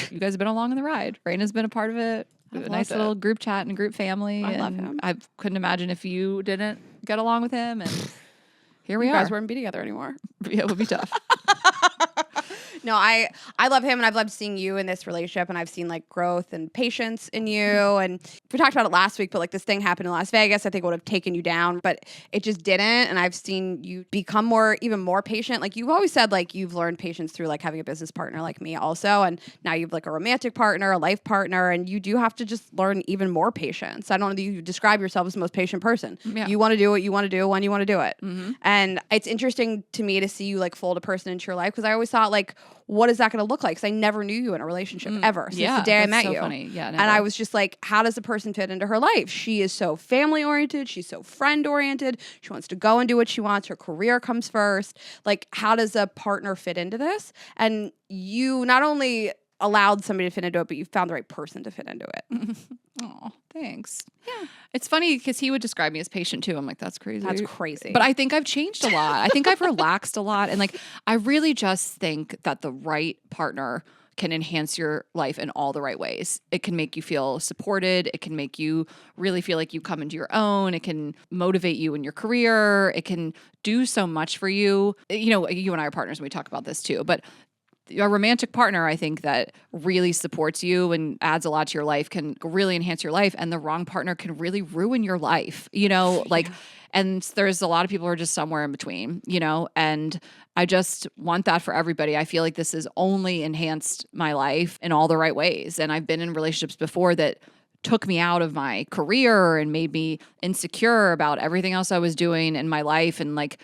You guys have been along on the ride. Rayna's been a part of it. We have a nice little group chat and group family. I and love him. I couldn't imagine if you didn't get along with him. And here we You are. guys wouldn't be together anymore. Yeah, it would be tough. No, I love him, and I've loved seeing you in this relationship, and I've seen like growth and patience in you. And we talked about it last week, but like this thing happened in Las Vegas, I think would have taken you down, but it just didn't. And I've seen you become even more patient. Like you've always said, like you've learned patience through like having a business partner like me also, and now you've like a romantic partner, a life partner, and you do have to just learn even more patience. I don't know that you describe yourself as the most patient person. Yeah. You want to do what you want to do when you want to do it. And it's interesting to me to see you like fold a person into your life, because I always thought like, what is that going to look like? Because I never knew you in a relationship ever since the day I met you. Funny. Yeah, and I was just like, how does a person fit into her life? She is so family oriented. She's so friend oriented. She wants to go and do what she wants. Her career comes first. Like, how does a partner fit into this? And you not only allowed somebody to fit into it, but you found the right person to fit into it. Oh, thanks. Yeah. It's funny because he would describe me as patient too. I'm like, that's crazy. That's crazy. But I think I've changed a lot. I think I've relaxed a lot. And like, I really just think that the right partner can enhance your life in all the right ways. It can make you feel supported. It can make you really feel like you come into your own. It can motivate you in your career. It can do so much for you. You know, you and I are partners and we talk about this too, but a romantic partner, I think, that really supports you and adds a lot to your life can really enhance your life. And the wrong partner can really ruin your life, you know, like, and there's a lot of people who are just somewhere in between, you know, and I just want that for everybody. I feel like this has only enhanced my life in all the right ways. And I've been in relationships before that took me out of my career and made me insecure about everything else I was doing in my life and like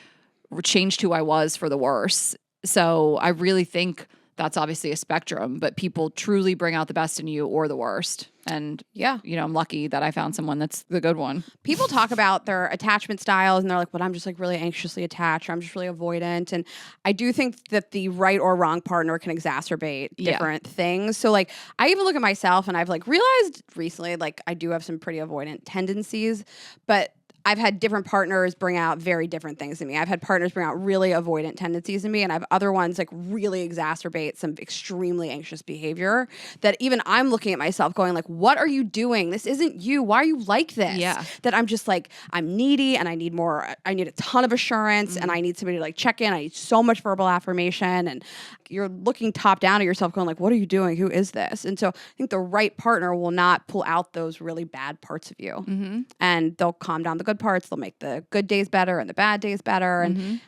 changed who I was for the worse. So I really think that's obviously a spectrum, but people truly bring out the best in you or the worst. And yeah, you know, I'm lucky that I found someone that's the good one. People talk about their attachment styles and they're like, well, I'm just like really anxiously attached, or I'm just really avoidant. And I do think that the right or wrong partner can exacerbate different things. So like, I even look at myself and I've like realized recently, like I do have some pretty avoidant tendencies, but I've had different partners bring out very different things in me. I've had partners bring out really avoidant tendencies in me, and I have other ones like really exacerbate some extremely anxious behavior that even I'm looking at myself going like, what are you doing? This isn't you. Why are you like this? Yeah. That I'm just like, I'm needy and I need more. I need a ton of assurance and I need somebody to like check in. I need so much verbal affirmation, and you're looking top down at yourself going like, what are you doing? Who is this? And so I think the right partner will not pull out those really bad parts of you, and they'll calm down the good parts. They'll make the good days better and the bad days better. And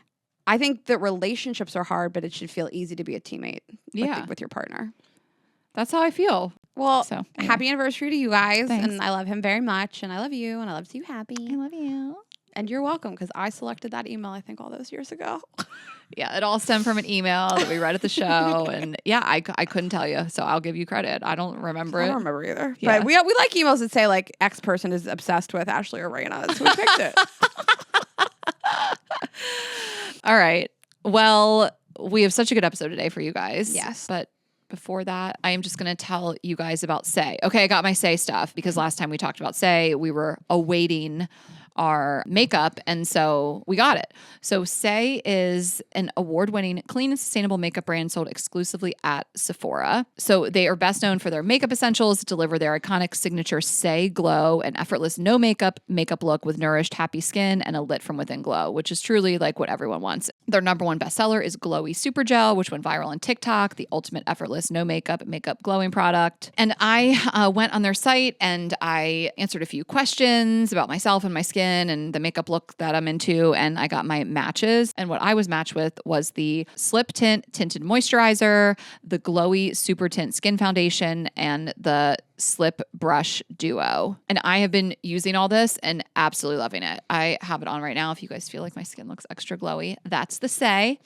I think that relationships are hard, but it should feel easy to be a teammate with your partner. That's how I feel. Well, So, anyway. happy anniversary to you guys. Thanks. And I love him very much. And I love you. And I love to see you happy. I love you. And you're welcome, because I selected that email, I think, all those years ago. Yeah, it all stemmed from an email that we read at the show. And yeah, I couldn't tell you. So I'll give you credit. I don't remember I it. don't remember either. Yeah. But we like emails that say like X person is obsessed with Ashley or Rayna. So we picked it. All right. Well, we have such a good episode today for you guys. Yes. But before that, I am just going to tell you guys about Say. Okay, I got my Say stuff because last time we talked about Say, we were awaiting our makeup. And so we got it. So Say is an award-winning clean and sustainable makeup brand sold exclusively at Sephora. So they are best known for their makeup essentials, deliver their iconic signature Say glow, an effortless no makeup look with nourished, happy skin and a lit from within glow, which is truly like what everyone wants. Their number one bestseller is Glowy Super Gel, which went viral on TikTok, the ultimate effortless no makeup glowing product. And I went on their site and I answered a few questions about myself and my skin and the makeup look that I'm into, and I got my matches. And what I was matched with was the Slip Tint Tinted Moisturizer, the Glowy Super Tint Skin Foundation, and the Slip Brush Duo. And I have been using all this and absolutely loving it. I have it on right now. If you guys feel like my skin looks extra glowy, that's the Say.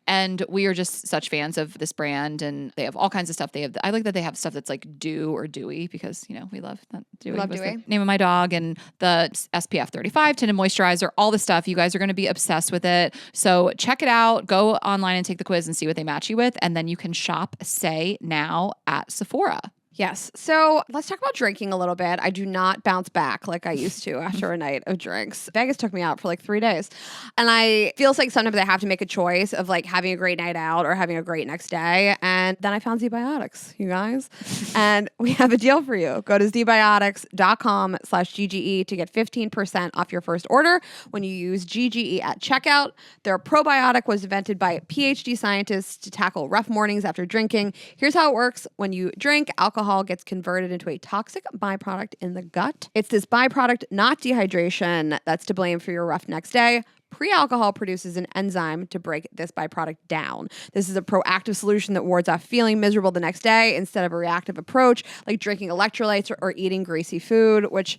And we are just such fans of this brand, and they have all kinds of stuff. I like that they have stuff that's like dew or dewy because, you know, we love that. Dewy Love was dewy. the name of my dog, and the SPF 35 tinted moisturizer, all the stuff. You guys are going to be obsessed with it. So check it out. Go online and take the quiz and see what they match you with. And then you can shop Say now at Sephora. Yes. So let's talk about drinking a little bit. I do not bounce back like I used to after a night of drinks. Vegas took me out for like 3 days. And I feels like sometimes I have to make a choice of like having a great night out or having a great next day. And then I found ZBiotics, you guys. And we have a deal for you. Go to zbiotics.com/GGE to get 15% off your first order when you use GGE at checkout. Their probiotic was invented by PhD scientists to tackle rough mornings after drinking. Here's how it works. When you drink, alcohol gets converted into a toxic byproduct in the gut. It's this byproduct, not dehydration, that's to blame for your rough next day. Pre-alcohol produces an enzyme to break this byproduct down. This is a proactive solution that wards off feeling miserable the next day instead of a reactive approach like drinking electrolytes or eating greasy food, which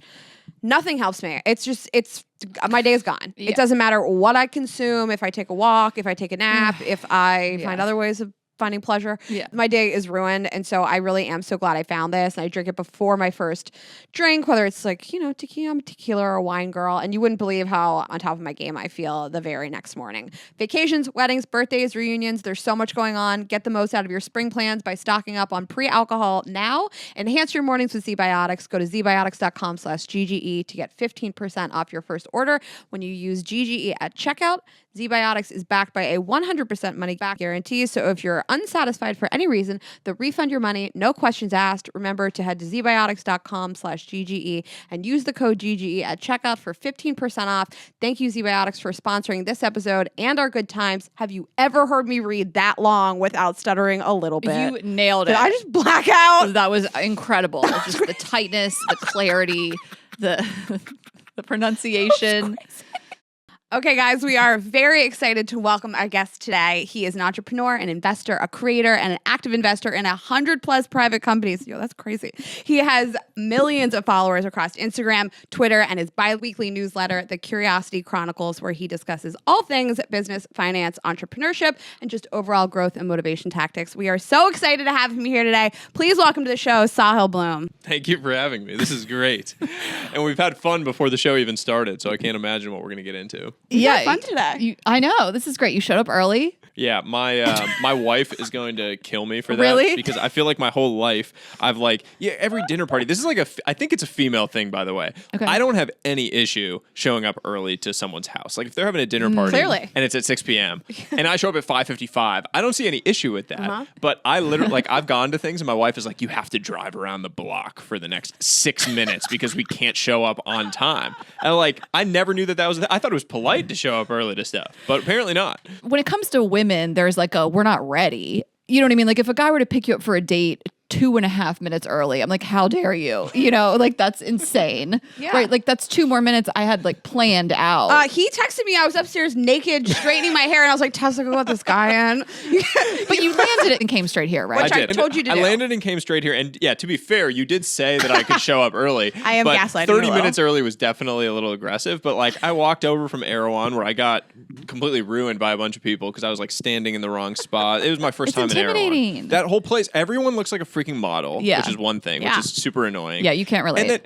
nothing helps me. My day is gone. Yeah. It doesn't matter what I consume, if I take a walk, if I take a nap, if I find other ways of finding pleasure. Yeah. My day is ruined. And so I really am so glad I found this. And I drink it before my first drink, whether it's like, you know, tequila, I'm a tequila or a wine girl. And you wouldn't believe how on top of my game I feel the very next morning. Vacations, weddings, birthdays, reunions, there's so much going on. Get the most out of your spring plans by stocking up on pre-alcohol now. Enhance your mornings with ZBiotics. Go to zbiotics.com/GGE to get 15% off your first order when you use GGE at checkout. ZBiotics is backed by a 100% money back guarantee. So if you're unsatisfied for any reason, they'll refund your money, no questions asked. Remember to head to zbiotics.com/GGE and use the code GGE at checkout for 15% off. Thank you, ZBiotics, for sponsoring this episode and our good times. Have you ever heard me read that long without stuttering a little bit? You nailed it. Did I just black out? That was incredible. Just the tightness, the clarity, the pronunciation. Okay, guys, we are very excited to welcome our guest today. He is an entrepreneur, an investor, a creator, and an active investor in 100+ private companies. Yo, that's crazy. He has millions of followers across Instagram, Twitter, and his bi-weekly newsletter, The Curiosity Chronicles, where he discusses all things business, finance, entrepreneurship, and just overall growth and motivation tactics. We are so excited to have him here today. Please welcome to the show, Sahil Bloom. Thank you for having me. This is great. And we've had fun before the show even started, so I can't imagine what we're going to get into. Yeah, fun today. I know. This is great. You showed up early. Yeah, my wife is going to kill me for that. Really? Because I feel like my whole life I've every dinner party. This is like I think it's a female thing, by the way. Okay. I don't have any issue showing up early to someone's house. Like if they're having a dinner party Clearly. and it's at 6 p.m. and I show up at 5:55, I don't see any issue with that. But I literally I've gone to things and my wife is like, you have to drive around the block for the next 6 minutes because we can't show up on time. And I never knew that was. I thought it was polite to show up early to stuff, but apparently not. When it comes to women, there's we're not ready. You know what I mean? Like if a guy were to pick you up for a date 2.5 minutes early, I'm like, how dare you? You know, that's insane. Yeah. Right? That's 2 more minutes I had planned out. He texted me. I was upstairs naked, straightening my hair, and I was like, Tessa, go let this guy in. But you landed it and came straight here, right? Which I did. told you to I do. landed and came straight here. And yeah, to be fair, you did say that I could show up early. I am but gaslighting 30 you a little. minutes early was definitely a little aggressive. But I walked over from Erewhon where I got completely ruined by a bunch of people because I was standing in the wrong spot. It was my first time in Erewhon. intimidating. That whole place, everyone looks like a freaking model, Yeah. which is one thing, Yeah. which is super annoying. Yeah, you can't relate.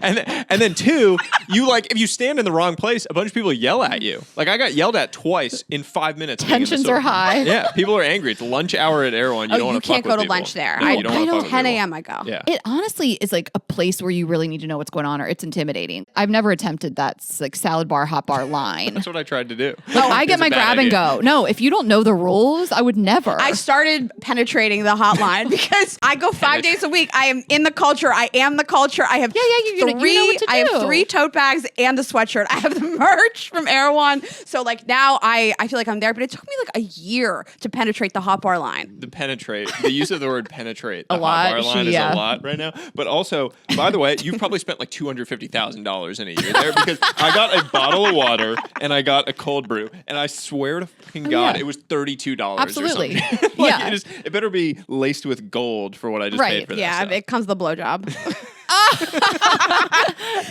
And then two, you like if you stand in the wrong place, a bunch of people yell at you. Like I got yelled at twice in 5 minutes. being in the Tensions store. are high. Yeah, people are angry. It's lunch hour at Air One. You don't you want to can't fuck go with to people. lunch there. No, you I don't wanna fuck know with 10 people. a.m. I go. Yeah. It honestly is like a place where you really need to know what's going on, or it's intimidating. I've never attempted that like salad bar, hot bar line. That's what I tried to do. Like I get It's a my bad grab idea. and go. No, if you don't know the rules, I would never. I started penetrating the hotline because I go 5 days a week. I am in the culture. I am the culture. I have you know what to I have do. 3 tote bags and a sweatshirt. I have the merch from Air One. So like now I feel like I'm there, but it took me like a year to penetrate the hot bar line. The use of the word penetrate the A lot. hot bar line is Yeah. a lot right now. But also, by the way, you've probably spent like $250,000 in a year there because I got a bottle of water and I got a cold brew, and I swear to fucking God, yeah. it was $32 Absolutely. or something. Like, Yeah. it better be laced with gold for what I just Right. paid for that Yeah, stuff. it comes the blowjob.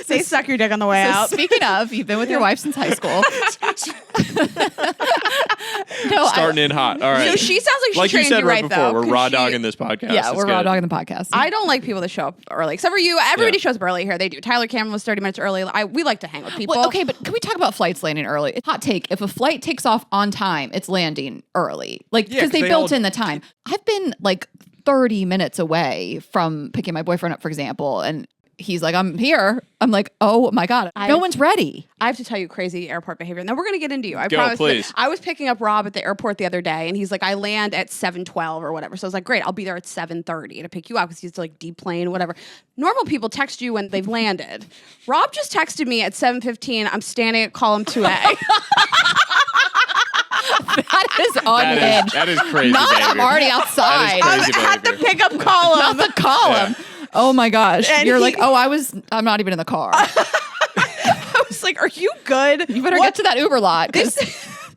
Say suck your dick on the way So out. speaking of, you've been with your wife since high school. No, Starting in hot. All right. So she sounds like she like you trained said you right right before, though. we're 'cause raw she- dogging this podcast. yeah, It's we're raw good. dogging the podcast. I don't like people that show up early, except for you. Everybody Yeah. shows up early here. They do. Tyler Cameron was 30 minutes early. We like to hang with people. Well, okay, but can we talk about flights landing early? Hot take: if a flight takes off on time, it's landing early, like Yeah, because 'cause they they built all- in the time. I've been like 30 minutes away from picking my boyfriend up, for example, and he's like, "I'm here." I'm like, "Oh my god, no one's ready." I have to tell you crazy airport behavior. And then we're going to get into you. I Go, promise. But please. I was picking up Rob at the airport the other day, and he's like, I land at 7:12 or whatever. So I was like, great, I'll be there at 7:30 to pick you up because he's like deplane, whatever. Normal people text you when they've landed. Rob just texted me at 7:15. I'm standing at column 2A. That is unhinged. That is crazy Not behavior. I'm already outside. That is I'm at the behavior. pickup column. Not the column. Oh my gosh. And You're he- like, I'm not even in the car. I was like, are you good? You better get to that Uber lot. 'Cause-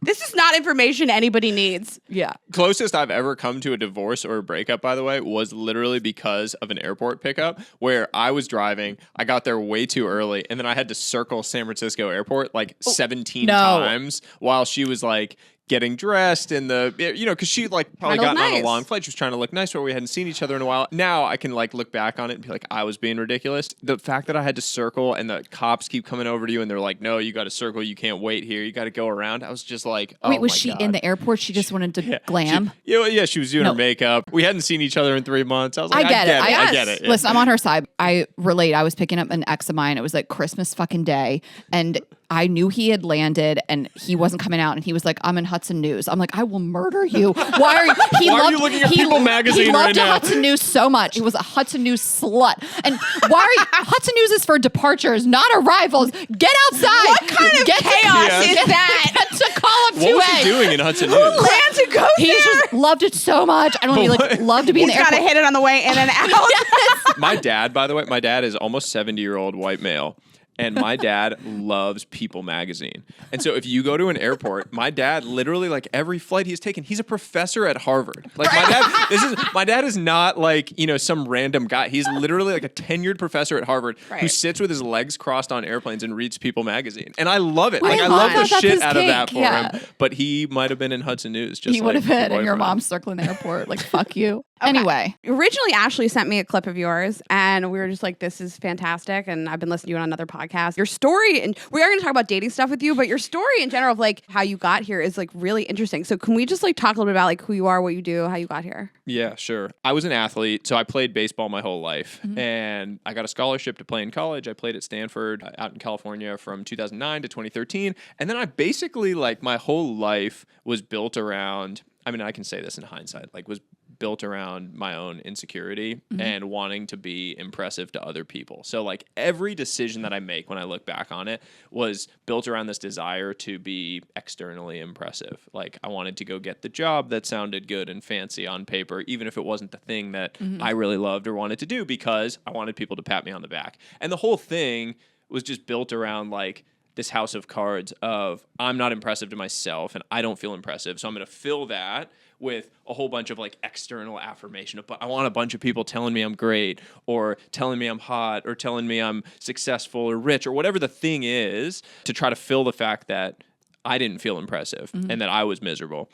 This is not information anybody needs. yeah. Closest I've ever come to a divorce or a breakup, by the way, was literally because of an airport pickup where I was driving. I got there way too early, and then I had to circle San Francisco airport like 17 no. times while she was like getting dressed in the, because she like probably Trying to gotten look on a nice. long flight. She was trying to look nice where we hadn't seen each other in a while. Now I can like look back on it and be like, I was being ridiculous. The fact that I had to circle and the cops keep coming over to you and they're like, no, you got to circle. You can't wait here. You got to go around. I was just like, oh Wait, was my she God. in the airport? She just wanted to glam? She was doing No. her makeup. We hadn't seen each other in 3 months. I was like, I get it. I get it. Yeah. Listen, I'm on her side. I relate. I was picking up an ex of mine. It was like Christmas fucking day. And I knew he had landed and he wasn't coming out. And he was like, I'm in Hudson News. I'm like, I will murder you. Why are you? Why are you looking at People magazine He loved right now? Hudson News so much. He was a Hudson News slut. And why are you? Hudson News is for departures, not arrivals. Get outside. What kind of chaos Yeah. is that? Get to column 2A. What was he doing in Hudson News? Plan to go He there. just loved it so much. I don't know. He like loved to be in He's the got to airport. hit it on the way in and out. My dad, by the way, is almost 70-year-old white male. And my dad loves People magazine. And so if you go to an airport, my dad literally like every flight he's taken, he's a professor at Harvard. Like my dad is not like, some random guy. He's literally like a tenured professor at Harvard who Right. sits with his legs crossed on airplanes and reads People magazine. And I love it. I Like I love love the that. That's shit his out of that kink, for yeah. him. But he might have been in Hudson News just He like would have been, and your boyfriend. mom's circling the airport. Like, fuck you. Anyway, Originally, Ashley sent me a clip of yours, and we were just like, this is fantastic. And I've been listening to you on another podcast. Your story, and we are going to talk about dating stuff with you, but your story in general of like how you got here is like really interesting. So can we just like talk a little bit about like who you are, what you do, how you got here? Yeah, sure. I was an athlete, so I played baseball my whole life, and I got a scholarship to play in college. I played at Stanford out in California from 2009 to 2013, and then I basically like my whole life was built around, I mean, I can say this in hindsight, like was built around my own insecurity and wanting to be impressive to other people. So like every decision that I make when I look back on it was built around this desire to be externally impressive. Like I wanted to go get the job that sounded good and fancy on paper, even if it wasn't the thing that I really loved or wanted to do, because I wanted people to pat me on the back. And the whole thing was just built around like this house of cards of I'm not impressive to myself and I don't feel impressive. So I'm going to fill that with a whole bunch of like external affirmation. I want a bunch of people telling me I'm great or telling me I'm hot or telling me I'm successful or rich or whatever the thing is, to try to fill the fact that I didn't feel impressive and that I was miserable.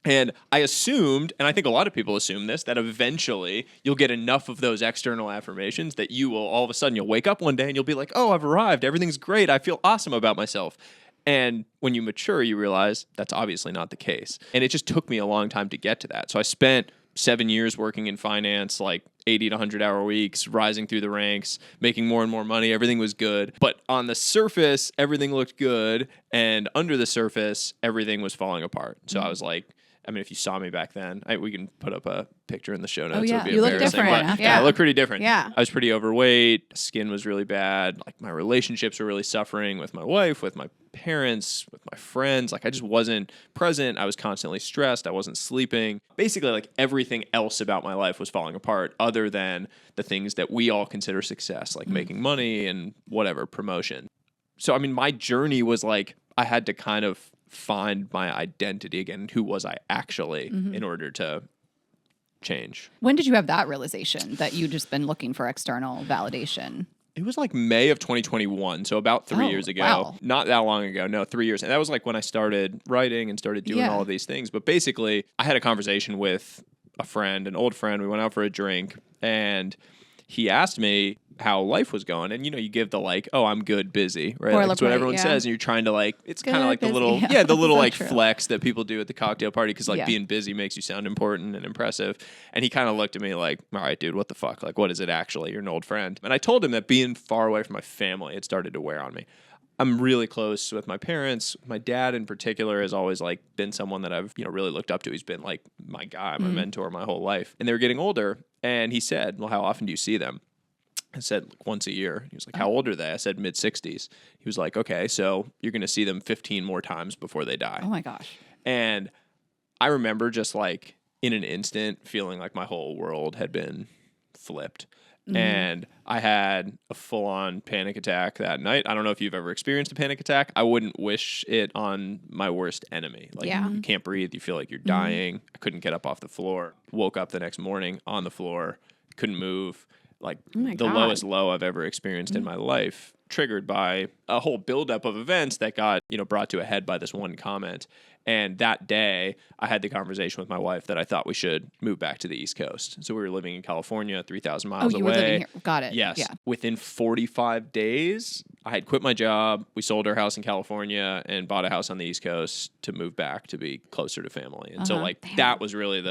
And I assumed, and I think a lot of people assume this, that eventually you'll get enough of those external affirmations that you will all of a sudden you'll wake up one day and you'll be like, oh, I've arrived. Everything's great. I feel awesome about myself. And when you mature, you realize that's obviously not the case. And it just took me a long time to get to that. So I spent 7 years working in finance, like 80 to 100-hour weeks, rising through the ranks, making more and more money. Everything was good. But on the surface, everything looked good. And under the surface, everything was falling apart. So I was like, I mean, if you saw me back then, we can put up a picture in the show notes. yeah. It would be You look embarrassing. different. But, Yeah. I look pretty different. Yeah. I was pretty overweight. Skin was really bad. Like my relationships were really suffering with my wife, with my parents, with my friends. Like I just wasn't present. I was constantly stressed. I wasn't sleeping. Basically, like everything else about my life was falling apart other than the things that we all consider success, like making money and whatever, promotion. So, I mean, my journey was like I had to kind of find my identity again. Who was I actually in order to change? When did you have that realization that you'd just been looking for external validation? It was like May of 2021, so about 3 years ago. Wow. Not that long ago, no, 3 years. And that was like when I started writing and started doing all of these things. But basically, I had a conversation with a friend, an old friend. We went out for a drink, and he asked me how life was going. And, you know, you give the like, oh, I'm good, busy, right? Like, that's what everyone says. And you're trying to like, it's kind of like the busy. little, Yeah, the little so like true. flex that people do at the cocktail party because like being busy makes you sound important and impressive. And he kind of looked at me like, all right, dude, what the fuck? Like, what is it actually? You're an old friend. And I told him that being far away from my family had started to wear on me. I'm really close with my parents. My dad in particular has always like been someone that I've, you know, really looked up to. He's been like my guy, my mentor my whole life. And they were getting older. And he said, well, how often do you see them? I said, like, once a year. He was like, how old are they? I said, mid-60s. He was like, okay, so you're going to see them 15 more times before they die. Oh my gosh. And I remember just like in an instant feeling like my whole world had been flipped. And I had a full-on panic attack that night. I don't know if you've ever experienced a panic attack. I wouldn't wish it on my worst enemy. Like you can't breathe. You feel like you're dying. I couldn't get up off the floor. Woke up the next morning on the floor. Couldn't move. Like the God. lowest low I've ever experienced in my life, triggered by a whole buildup of events that got, you know, brought to a head by this one comment. And that day, I had the conversation with my wife that I thought we should move back to the East Coast. So we were living in California, 3,000 miles away. You were living here. Got it. Yes. Yeah. Within 45 days, I had quit my job. We sold our house in California and bought a house on the East Coast to move back to be closer to family. And so, like, that was really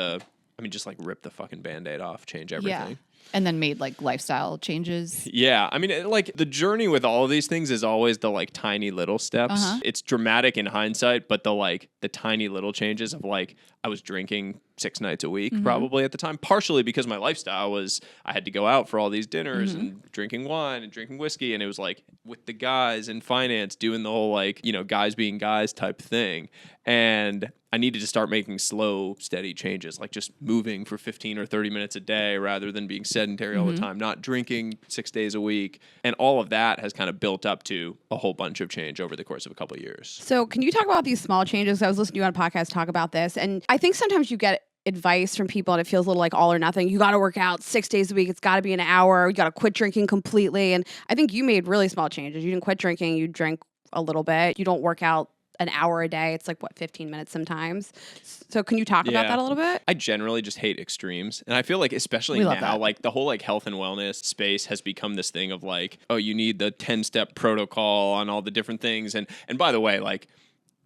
just like rip the fucking Band-Aid off, change everything. Yeah. And then made like lifestyle changes. Yeah. I mean, like the journey with all of these things is always the like tiny little steps. It's dramatic in hindsight, but the tiny little changes of like, I was drinking 6 nights a week probably at the time, partially because my lifestyle was I had to go out for all these dinners and drinking wine and drinking whiskey. And it was like with the guys in finance doing the whole like, you know, guys being guys type thing. And I needed to start making slow, steady changes, like just moving for 15 or 30 minutes a day rather than being sedentary all the time, not drinking 6 days a week. And all of that has kind of built up to a whole bunch of change over the course of a couple of years. So can you talk about these small changes? I was listening to you on a podcast talk about this, and I think sometimes you get advice from people and it feels a little like all or nothing. You got to work out 6 days a week. It's got to be an hour. You got to quit drinking completely. And I think you made really small changes. You didn't quit drinking. You drank a little bit. You don't work out an hour a day. It's like, 15 minutes sometimes. So can you talk about that a little bit? I generally just hate extremes. And I feel like, especially We love now, that. like the whole like health and wellness space has become this thing of like, oh, you need the 10-step protocol on all the different things. And by the way, like,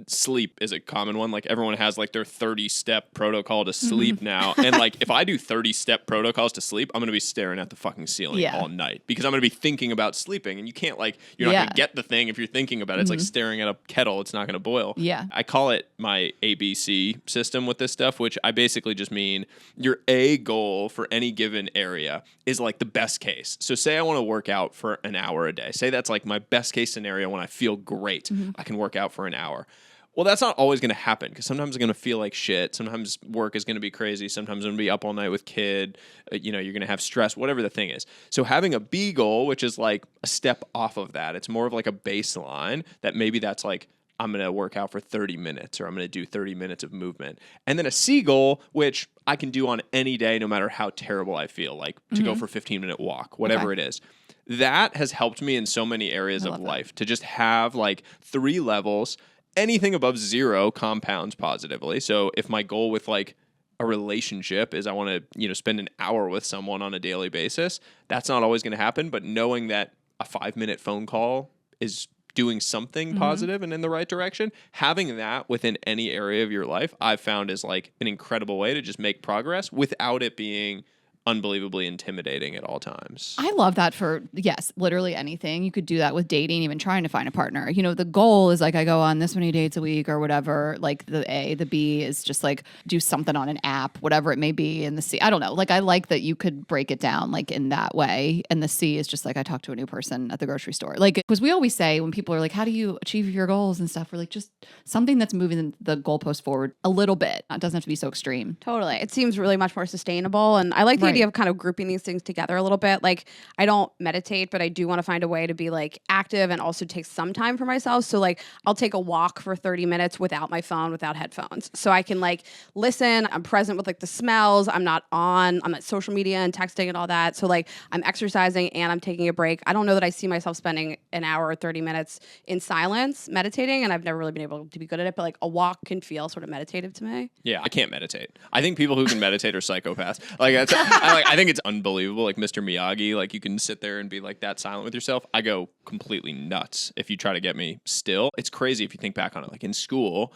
sleep is a common one. Like everyone has like their 30-step protocol to sleep now. And like if I do 30-step protocols to sleep, I'm going to be staring at the fucking ceiling all night because I'm going to be thinking about sleeping. And you can't like, you're not going to get the thing if you're thinking about it. It's like staring at a kettle. It's not going to boil. Yeah. I call it my ABC system with this stuff, which I basically just mean your A goal for any given area is like the best case. So say I want to work out for an hour a day. Say that's like my best case scenario when I feel great. I can work out for an hour. Well, that's not always going to happen because sometimes I'm going to feel like shit. Sometimes work is going to be crazy. Sometimes I'm going to be up all night with kid. You're going to have stress, whatever the thing is. So having a B goal, which is like a step off of that, it's more of like a baseline that maybe that's like, I'm going to work out for 30 minutes or I'm going to do 30 minutes of movement. And then a C goal, which I can do on any day, no matter how terrible I feel, like to go for a 15-minute walk, whatever it is. That has helped me in so many areas of life to just have like 3 levels. anything above 0 compounds positively. So if my goal with like a relationship is I want to, spend an hour with someone on a daily basis, that's not always going to happen. But knowing that a 5-minute phone call is doing something positive and in the right direction, having that within any area of your life, I've found is like an incredible way to just make progress without it being unbelievably intimidating at all times. I love that for, yes, literally anything. You could do that with dating, even trying to find a partner. The goal is like I go on this many dates a week or whatever. Like the A, the B is just like do something on an app, whatever it may be. And the C, I don't know. Like I like that you could break it down like in that way. And the C is just like I talk to a new person at the grocery store. Like, because we always say when people are like, how do you achieve your goals and stuff? We're like, just something that's moving the goalpost forward a little bit. It doesn't have to be so extreme. Totally. It seems really much more sustainable. And I like the idea of kind of grouping these things together a little bit. Like I don't meditate, but I do want to find a way to be like active and also take some time for myself. So like I'll take a walk for 30 minutes without my phone, without headphones. So I can like listen, I'm present with like the smells. I'm not social media and texting and all that. So like I'm exercising and I'm taking a break. I don't know that I see myself spending an hour or 30 minutes in silence meditating, and I've never really been able to be good at it, but like a walk can feel sort of meditative to me. Yeah, I can't meditate. I think people who can meditate are psychopaths. Like I think it's unbelievable. Like Mr. Miyagi, like you can sit there and be like that silent with yourself. I go completely nuts if you try to get me still. It's crazy if you think back on it. Like in school,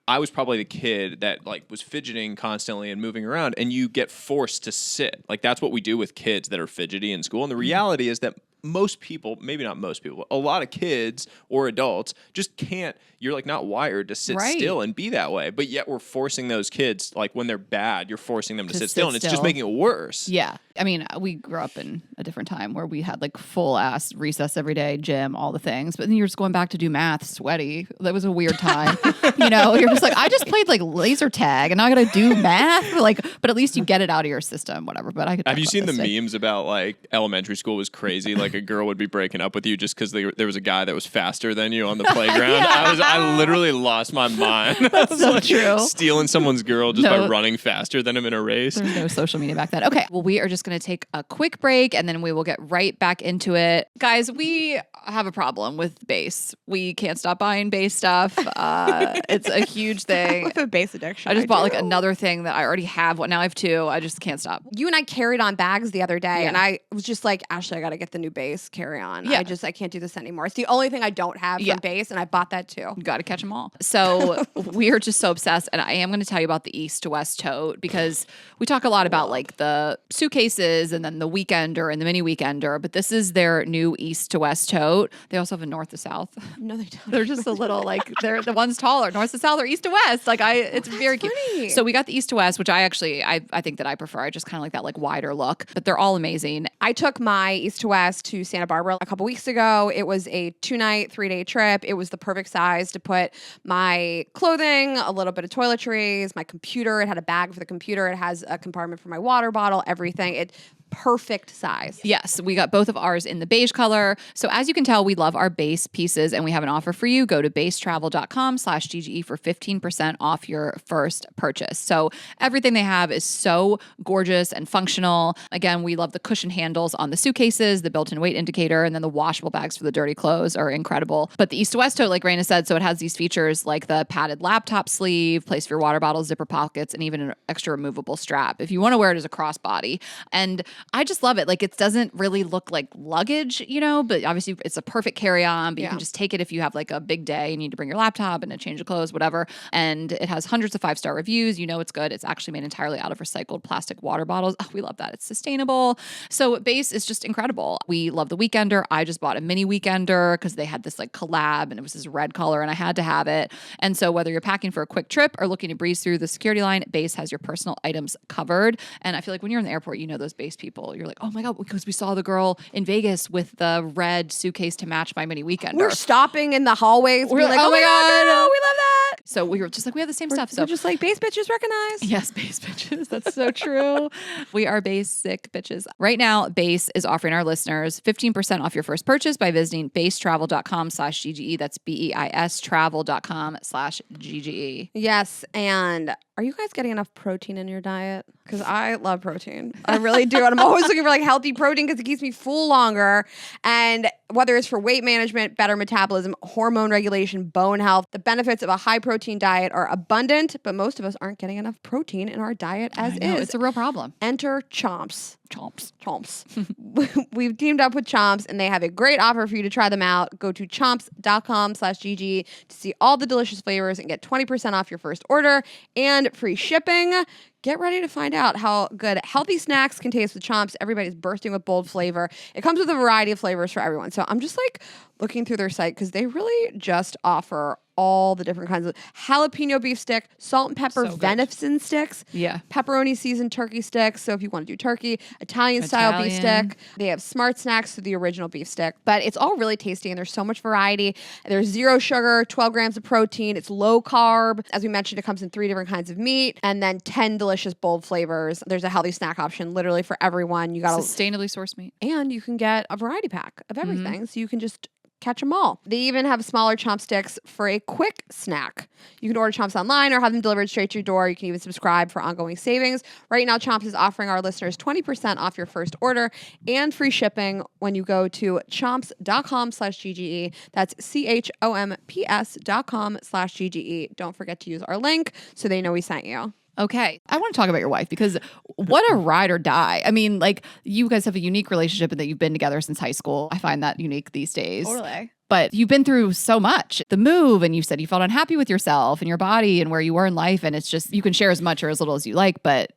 I was probably the kid that like was fidgeting constantly and moving around, and you get forced to sit. Like that's what we do with kids that are fidgety in school. And the reality is that most people, maybe not most people, a lot of kids or adults just can't, you're like not wired to sit still and be that way. But yet we're forcing those kids, like when they're bad, you're forcing them to sit still, and it's just making it worse. Yeah. I mean, we grew up in a different time where we had like full ass recess every day, gym, all the things. But then you're just going back to do math, sweaty. That was a weird time. You're just like, I just played like laser tag and now I got to do math. Like, but at least you get it out of your system, whatever. But I could. Have you seen the memes about like elementary school was crazy? Like a girl would be breaking up with you just because there was a guy that was faster than you on the playground. Yeah. I literally lost my mind. That's so true. Stealing someone's girl just by running faster than him in a race. There's no social media back then. Okay, well, we are just going to take a quick break and then we will get right back into it. Guys, we have a problem with base. We can't stop buying base stuff. It's a huge thing. With a base addiction. I just bought like another thing that I already have. Now I have 2. I just can't stop. You and I carried on bags the other day, and I was just like, Ashley, I got to get the new base carry on. Yeah. I can't do this anymore. It's the only thing I don't have from base, and I bought that too. You got to catch them all. So we are just so obsessed, and I am going to tell you about the East to West tote because we talk a lot about like the suitcases and then the weekender and the mini weekender, but this is their new East to West tote. They also have a North to South. No, they don't. They're just a little like they're the one's taller, North to South or East to West. Like it's very cute. Funny. So we got the East to West, which I think that I prefer. I just kind of like that like wider look, but they're all amazing. I took my East to West to Santa Barbara a couple weeks ago. It was a 2-night, 3-day trip. It was the perfect size to put my clothing, a little bit of toiletries, my computer. It had a bag for the computer. It has a compartment for my water bottle, everything. Perfect size. Yes, we got both of ours in the beige color. So as you can tell, we love our base pieces and we have an offer for you. Go to basetravel.com/GGE for 15% off your first purchase. So everything they have is so gorgeous and functional. Again, we love the cushion handles on the suitcases, the built-in weight indicator, and then the washable bags for the dirty clothes are incredible. But the East to West tote, like Rayna said, so it has these features like the padded laptop sleeve, place for your water bottle, zipper pockets, and even an extra removable strap if you want to wear it as a crossbody. And I just love it. Like it doesn't really look like luggage, but obviously it's a perfect carry-on, but you can just take it if you have like a big day, you need to bring your laptop and a change of clothes, whatever. And it has hundreds of 5-star reviews. It's good. It's actually made entirely out of recycled plastic water bottles. Oh, we love that. It's sustainable. So base is just incredible. We love the weekender. I just bought a mini weekender because they had this like collab and it was this red color and I had to have it. And so whether you're packing for a quick trip or looking to breeze through the security line, base has your personal items covered. And I feel like when you're in the airport, those base people, you're like, oh my God, because we saw the girl in Vegas with the red suitcase to match my mini weekender. We're stopping in the hallways. We're like, oh my God, no, we love that. So we were just like, we have the same stuff. So we're just like base bitches recognized. Yes, base bitches. That's so true. We are basic bitches. Right now, Base is offering our listeners 15% off your first purchase by visiting basetravel.com/GGE. That's BEIS travel.com/GGE. Yes. And are you guys getting enough protein in your diet? Because I love protein. I really do. And I'm always looking for like healthy protein because it keeps me full longer. And whether it's for weight management, better metabolism, hormone regulation, bone health, the benefits of a high protein diet are abundant, but most of us aren't getting enough protein in our diet as I know, is. it's a real problem. Enter Chomps. Chomps. Chomps. We've teamed up with Chomps and they have a great offer for you to try them out. Go to chomps.com/GG to see all the delicious flavors and get 20% off your first order and free shipping. Get ready to find out how good healthy snacks can taste with Chomps. Everybody's bursting with bold flavor. It comes with a variety of flavors for everyone. So I'm just like looking through their site because they really just offer all the different kinds of jalapeno beef stick, salt and pepper So good. venison sticks, Yeah. pepperoni seasoned turkey sticks. So if you want to do turkey, Italian style beef Italian. stick. They have smart snacks to the original beef stick, but it's all really tasty and there's so much variety. There's 0 sugar, 12 grams of protein. It's low carb. As we mentioned, it comes in 3 different kinds of meat and then 10 delicious bold flavors. There's a healthy snack option literally for everyone. You got Sustainably sourced meat. and you can get a variety pack of everything. So you can just catch them all. They even have smaller Chomp sticks for a quick snack. You can order Chomps online or have them delivered straight to your door. You can even subscribe for ongoing savings. Right now, Chomps is offering our listeners 20% off your first order and free shipping when you go to chomps.com/GGE. That's CHOMPS.com/GGE. Don't forget to use our link so they know we sent you. Okay. I want to talk about your wife because what a ride or die. I mean, like, you guys have a unique relationship in that you've been together since high school. I find that unique these days. Totally. But you've been through so much. The move, and you said you felt unhappy with yourself and your body and where you were in life. And it's just, you can share as much or as little as you like, but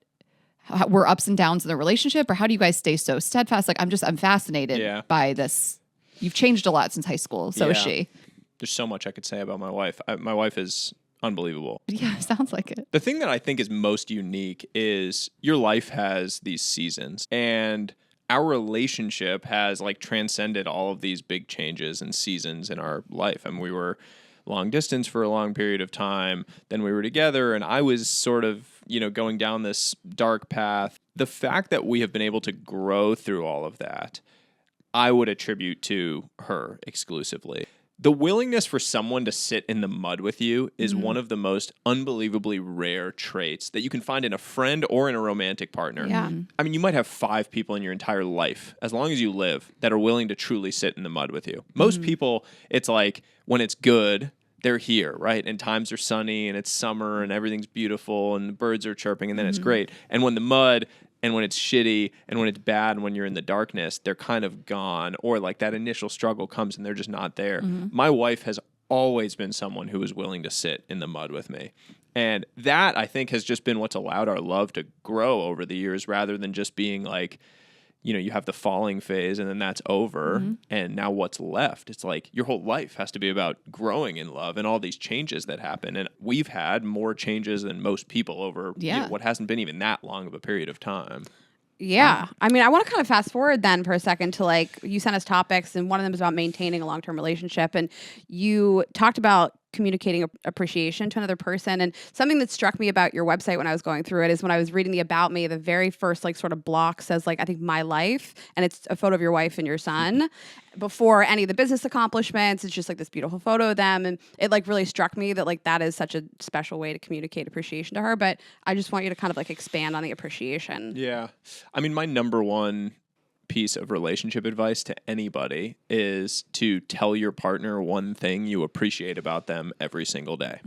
were ups and downs in the relationship? Or how do you guys stay so steadfast? Like, I'm fascinated by this. You've changed a lot since high school. So is she. There's so much I could say about my wife. My wife is unbelievable. Yeah, sounds like it. The thing that I think is most unique is your life has these seasons, and our relationship has like transcended all of these big changes and seasons in our life. I mean, we were long distance for a long period of time, then we were together, and I was sort of, going down this dark path. The fact that we have been able to grow through all of that, I would attribute to her exclusively. The willingness for someone to sit in the mud with you is one of the most unbelievably rare traits that you can find in a friend or in a romantic partner. Yeah. I mean, you might have 5 people in your entire life, as long as you live, that are willing to truly sit in the mud with you. Most people, it's like when it's good, they're here, right? And times are sunny and it's summer and everything's beautiful and the birds are chirping and then it's great. And when the mud and when it's shitty and when it's bad and when you're in the darkness, they're kind of gone, or like that initial struggle comes and they're just not there. My wife has always been someone who is willing to sit in the mud with me. And that, I think, has just been what's allowed our love to grow over the years, rather than just being like, you have the falling phase and then that's over. And now what's left? It's like your whole life has to be about growing in love and all these changes that happen. And we've had more changes than most people over what hasn't been even that long of a period of time. Yeah. I mean, I want to kind of fast forward then for a second to like, you sent us topics and one of them is about maintaining a long-term relationship. And you talked about communicating appreciation to another person. And something that struck me about your website when I was going through it is when I was reading the About Me, the very first like sort of block says like, I think my life, and it's a photo of your wife and your son before any of the business accomplishments. It's just like this beautiful photo of them. And it like really struck me that like that is such a special way to communicate appreciation to her. But I just want you to kind of like expand on the appreciation. Yeah. I mean, my number one piece of relationship advice to anybody is to tell your partner one thing you appreciate about them every single day.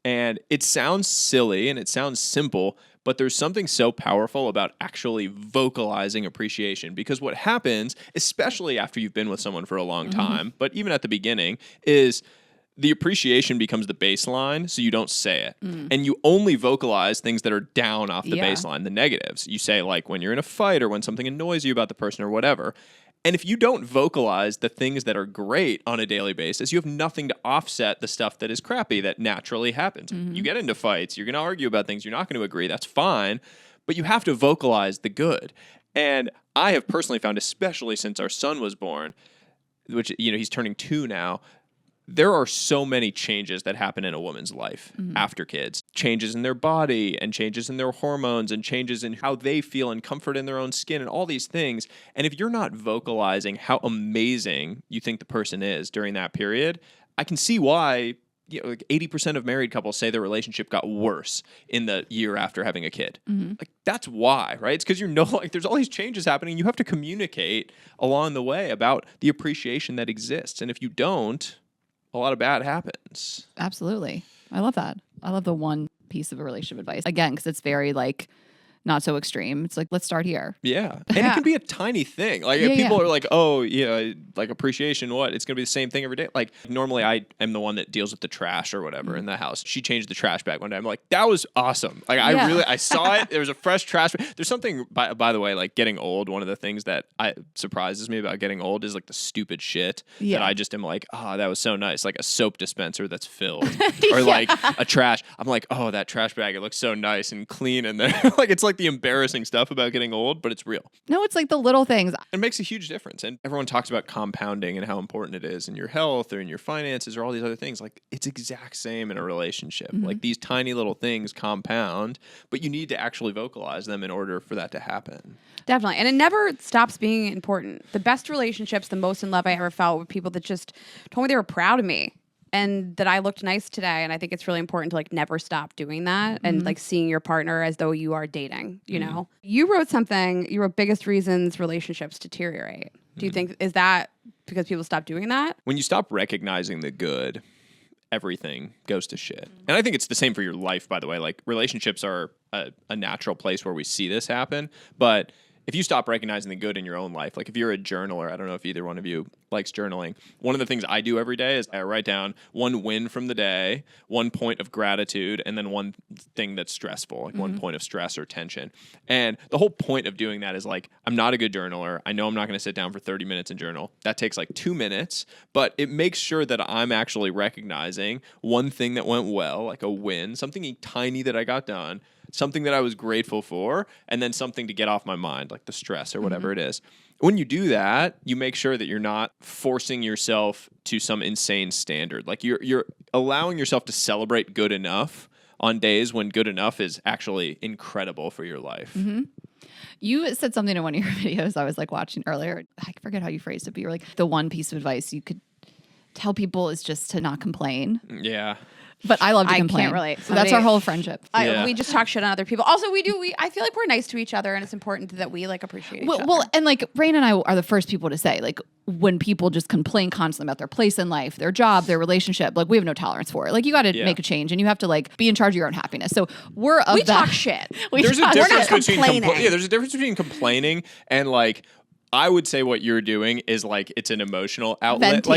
And it sounds silly and it sounds simple, but there's something so powerful about actually vocalizing appreciation, because what happens, especially after you've been with someone for a long time, but even at the beginning, is the appreciation becomes the baseline, so you don't say it. And you only vocalize things that are down off the baseline, the negatives. You say, like, when you're in a fight or when something annoys you about the person or whatever. And if you don't vocalize the things that are great on a daily basis, you have nothing to offset the stuff that is crappy that naturally happens. You get into fights, you're going to argue about things, you're not going to agree, that's fine, but you have to vocalize the good. And I have personally found, especially since our son was born, which, he's turning 2 now, there are so many changes that happen in a woman's life after kids. Changes in their body and changes in their hormones and changes in how they feel and comfort in their own skin and all these things. And if you're not vocalizing how amazing you think the person is during that period, I can see why like 80% of married couples say their relationship got worse in the year after having a kid. Like that's why, right? It's because like there's all these changes happening. You have to communicate along the way about the appreciation that exists. And if you don't, a lot of bad happens. Absolutely. I love that. I love the one piece of a relationship advice. Again, because it's very like not so extreme. It's like, let's start here. Yeah. And it can be a tiny thing. Like if people are like, oh, yeah, like appreciation, what? It's going to be the same thing every day. Like normally I am the one that deals with the trash or whatever in the house. She changed the trash bag one day. I'm like, that was awesome. Like I saw it. There was a fresh trash bag. There's something, by the way, like getting old. One of the things that surprises me about getting old is like the stupid shit that I just am like, oh, that was so nice. Like a soap dispenser that's filled or like a trash. I'm like, oh, that trash bag. It looks so nice and clean in there. Like it's like the embarrassing stuff about getting old, but it's real. No, it's like the little things. It makes a huge difference. And everyone talks about compounding and how important it is in your health or in your finances or all these other things. Like it's exact same in a relationship. Like these tiny little things compound, but you need to actually vocalize them in order for that to happen. Definitely. And it never stops being important. The best relationships, the most in love I ever felt were people that just told me they were proud of me and that I looked nice today. And I think it's really important to like never stop doing that and like seeing your partner as though you are dating, you know? You wrote something, you wrote biggest reasons relationships deteriorate. Do you think, is that because people stop doing that? When you stop recognizing the good, everything goes to shit. And I think it's the same for your life, by the way. Like relationships are a natural place where we see this happen. But if you stop recognizing the good in your own life, like if you're a journaler, I don't know if either one of you likes journaling. One of the things I do every day is I write down one win from the day, one point of gratitude, and then one thing that's stressful, like one point of stress or tension. And the whole point of doing that is like, I'm not a good journaler. I know I'm not going to sit down for 30 minutes and journal. That takes like 2 minutes, but it makes sure that I'm actually recognizing one thing that went well, like a win, something tiny that I got done, something that I was grateful for, and then something to get off my mind, like the stress or whatever it is. When you do that, you make sure that you're not forcing yourself to some insane standard. Like you're allowing yourself to celebrate good enough on days when good enough is actually incredible for your life. You said something in one of your videos I was like watching earlier. I forget how you phrased it, but you were like, the one piece of advice you could tell people is just to not complain. Yeah. But I love to I complain. can't relate. So that's our whole friendship. We just talk shit on other people. Also, I feel like we're nice to each other and it's important that we like appreciate each other. Well, and like Rayna and I are the first people to say, like, when people just complain constantly about their place in life, their job, their relationship, like we have no tolerance for it. Like you got to make a change and you have to like be in charge of your own happiness. So we talk shit. There's a difference between complaining. there's a difference between complaining and like, I would say what you're doing is like it's an emotional outlet. Venting.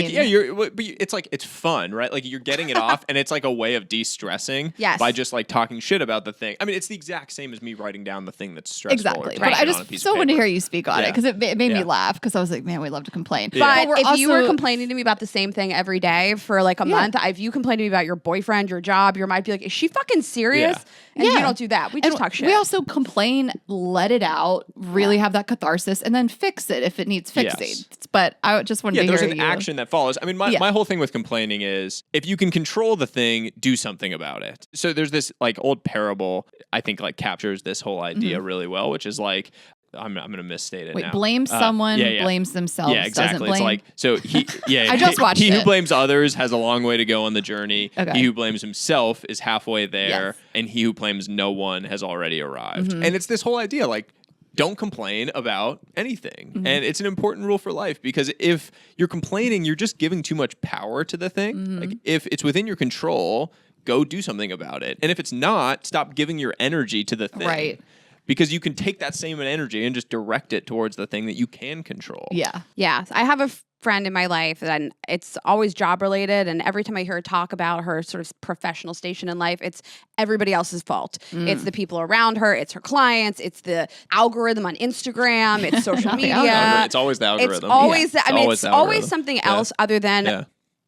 Like it's like it's fun, right? Like you're getting it off, and it's like a way of de-stressing by just like talking shit about the thing. I mean, it's the exact same as me writing down the thing that's stressful. Exactly, but I just so want to hear you speak on it because it made me laugh because I was like, man, we love to complain. But if you were complaining to me about the same thing every day for like a month, if you complain to me about your boyfriend, your job, you might be like, is she fucking serious? And you don't do that. We just talk shit. We also complain, let it out, really have that catharsis, and then fix it if it needs fixing. But I just wanted to hear there's an action that follows. I mean, my whole thing with complaining is if you can control the thing, do something about it. So there's this like old parable I think like captures this whole idea really well, which is like, I'm going to misstate it now. Blames someone, blames themselves. Yeah, exactly. It's like, so I just watched he it. who blames others has a long way to go on the journey. Okay. He who blames himself is halfway there. Yes. And he who blames no one has already arrived. And it's this whole idea, like, don't complain about anything. And it's an important rule for life because if you're complaining, you're just giving too much power to the thing. Like, if it's within your control, go do something about it. And if it's not, stop giving your energy to the thing. Right. Because you can take that same energy and just direct it towards the thing that you can control. Yeah. Yeah. I have a friend in my life and it's always job related. And every time I hear her talk about her sort of professional station in life, it's everybody else's fault. It's the people around her. It's her clients. It's the algorithm on Instagram. It's social media. It's always the algorithm. It's always, it's the always algorithm. something else other than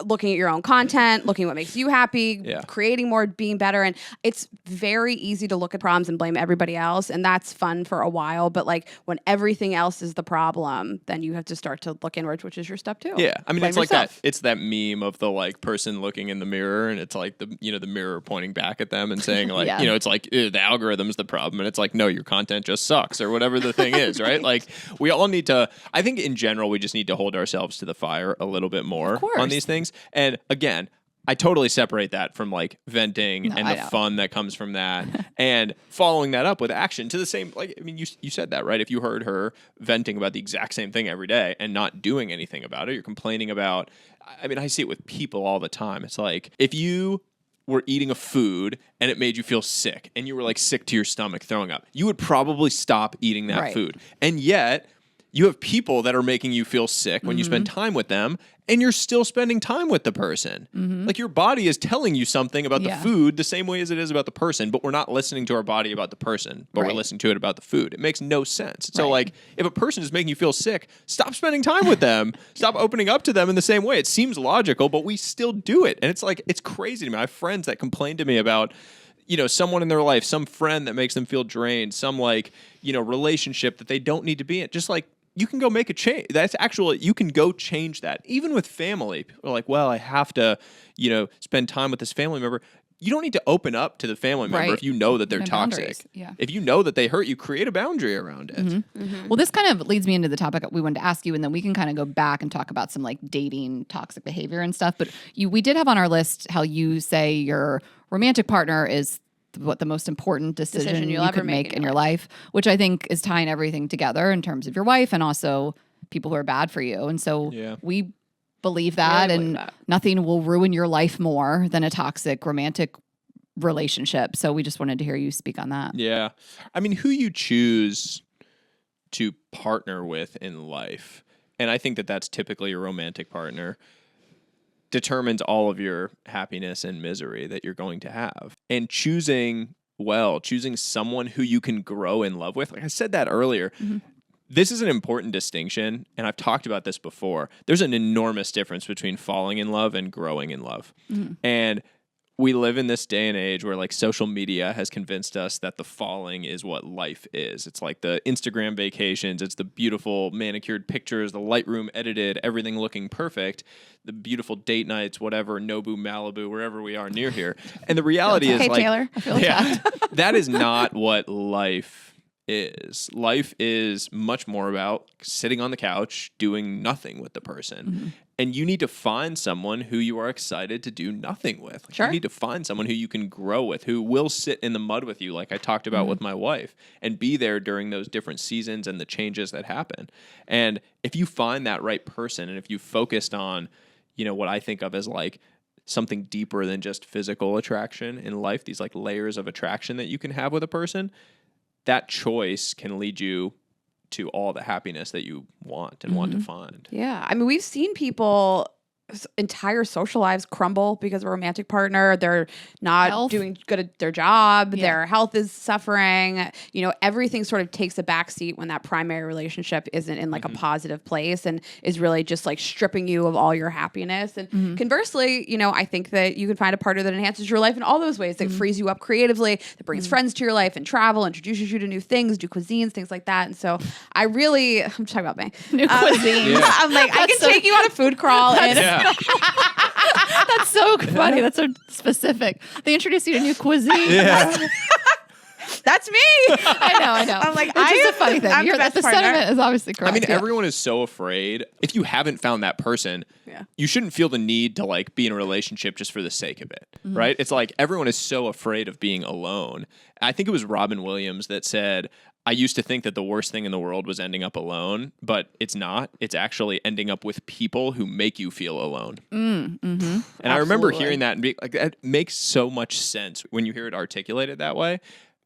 looking at your own content, looking at what makes you happy, creating more, being better. And it's very easy to look at problems and blame everybody else. And that's fun for a while. But like when everything else is the problem, then you have to start to look inwards, which is your step too. Yeah. I mean, Blame it's like yourself. that. It's that meme of the like person looking in the mirror and it's like the mirror pointing back at them and saying like, it's like the algorithm's the problem. And it's like, no, your content just sucks or whatever the thing is, right? Like we all need to, I think in general, we just need to hold ourselves to the fire a little bit more on these things. And again, I totally separate that from like venting No, and I the know. fun that comes from that and following that up with action to the same, like, I mean, you said that, right? If you heard her venting about the exact same thing every day and not doing anything about it, you're complaining about, I mean, I see it with people all the time. It's like, if you were eating a food and it made you feel sick and you were like sick to your stomach, throwing up, you would probably stop eating that Right. food. And yet you have people that are making you feel sick when you spend time with them and you're still spending time with the person. Like your body is telling you something about Yeah. the food the same way as it is about the person, but we're not listening to our body about the person, but we're Right. listening to it about the food. It makes no sense. So Right. like if a person is making you feel sick, stop spending time with them. Stop opening up to them in the same way. It seems logical, but we still do it. And it's like, it's crazy to me. I have friends that complain to me about, you know, someone in their life, some friend that makes them feel drained, some like, you know, relationship that they don't need to be in. Just like, you can go make a change. That's actually, you can go change that. Even with family, people are like, well, I have to, you know, spend time with this family member. You don't need to open up to the family member Right. if you know that they're And toxic. boundaries. Yeah. If you know that they hurt you, create a boundary around it. Well, this kind of leads me into the topic we wanted to ask you, and then we can kind of go back and talk about some like dating toxic behavior and stuff. But we did have on our list how you say your romantic partner is what the most important decision you'll you ever could make make in in your your life, which I think is tying everything together in terms of your wife and also people who are bad for you. And so Yeah. we believe that, Really believe and that. nothing will ruin your life more than a toxic romantic relationship. So we just wanted to hear you speak on that. Yeah. I mean, who you choose to partner with in life, and I think that that's typically your romantic partner, determines all of your happiness and misery that you're going to have. And choosing someone who you can grow in love with. Like I said that earlier. This is an important distinction, and I've talked about this before. There's an enormous difference between falling in love and growing in love. And we live in this day and age where like social media has convinced us that the falling is what life is. It's like the Instagram vacations, it's the beautiful manicured pictures, the Lightroom edited, everything looking perfect, the beautiful date nights, whatever, Nobu, Malibu, wherever we are near here. And the reality is Hey, like, Taylor. that is not what life is. Life is much more about sitting on the couch doing nothing with the person. And you need to find someone who you are excited to do nothing with. Like, Sure. You need to find someone who you can grow with, who will sit in the mud with you, like I talked about with my wife, and be there during those different seasons and the changes that happen. And if you find that right person, and if you focused on, you know, what I think of as like something deeper than just physical attraction in life, these like layers of attraction that you can have with a person, that choice can lead you to all the happiness that you want and want to find. Yeah. I mean, we've seen people entire social lives crumble because of a romantic partner. They're not Health. doing good at their job. Yeah. Their health is suffering. You know, everything sort of takes a backseat when that primary relationship isn't in like a positive place and is really just like stripping you of all your happiness. And conversely, you know, I think that you can find a partner that enhances your life in all those ways, that frees you up creatively, that brings friends to your life and travel, introduces you to new things, new cuisines, things like that. And so I'm talking about me. New cuisine. Yeah. I'm like, I can so- take you on a food crawl and Yeah. That's so funny. That's so specific. They introduce you to new cuisine. Yeah. that's me. I know. I'm like, It's just a funny thing. I'm the best the partner. sentiment is obviously correct. I mean, yeah. everyone is so afraid. If you haven't found that person, Yeah. you shouldn't feel the need to like be in a relationship just for the sake of it, right? It's like everyone is so afraid of being alone. I think it was Robin Williams that said, I used to think that the worst thing in the world was ending up alone, but it's not. It's actually ending up with people who make you feel alone. And I remember Absolutely. hearing that and being like, that makes so much sense when you hear it articulated that way.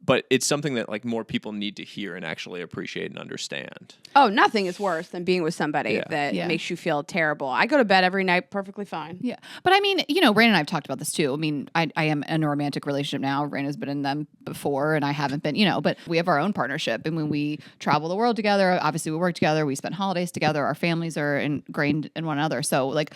But it's something that like more people need to hear and actually appreciate and understand. Oh, nothing is worse than being with somebody Yeah. that Yeah. makes you feel terrible. I go to bed every night perfectly fine. Yeah. But I mean, you know, Rayna and I have talked about this too. I mean, I am in a romantic relationship now. Rayna's been in them before and I haven't been, you know, but we have our own partnership. And when we travel the world together, obviously we work together, we spend holidays together, our families are ingrained in one another. So like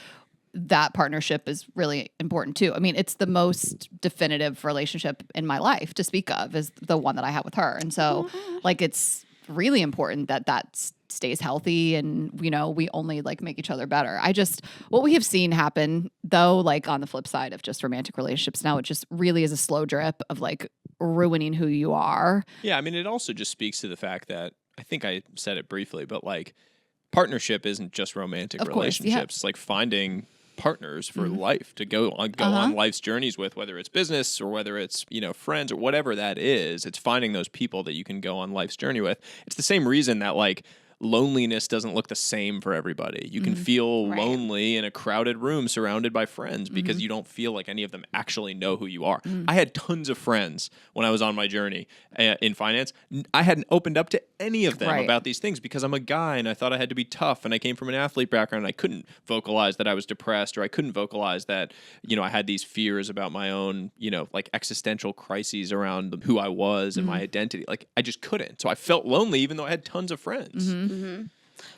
that partnership is really important too. I mean, it's the most definitive relationship in my life to speak of is the one that I have with her. And so like, it's really important that stays healthy and, you know, we only like make each other better. What we have seen happen though, like on the flip side of just romantic relationships now, it just really is a slow drip of like ruining who you are. Yeah, I mean, it also just speaks to the fact that I think I said it briefly, but like partnership isn't just romantic Of course, yeah. relationships. It's like finding partners for life to go on life's journeys with, whether it's business or whether it's, friends or whatever that is. It's finding those people that you can go on life's journey with. It's the same reason that like loneliness doesn't look the same for everybody. You can feel lonely in a crowded room surrounded by friends because you don't feel like any of them actually know who you are. I had tons of friends when I was on my journey in finance. I hadn't opened up to any of them about these things because I'm a guy and I thought I had to be tough, and I came from an athlete background and I couldn't vocalize that I was depressed, or I couldn't vocalize that, I had these fears about my own, like existential crises around who I was and my identity. Like I just couldn't. So I felt lonely even though I had tons of friends.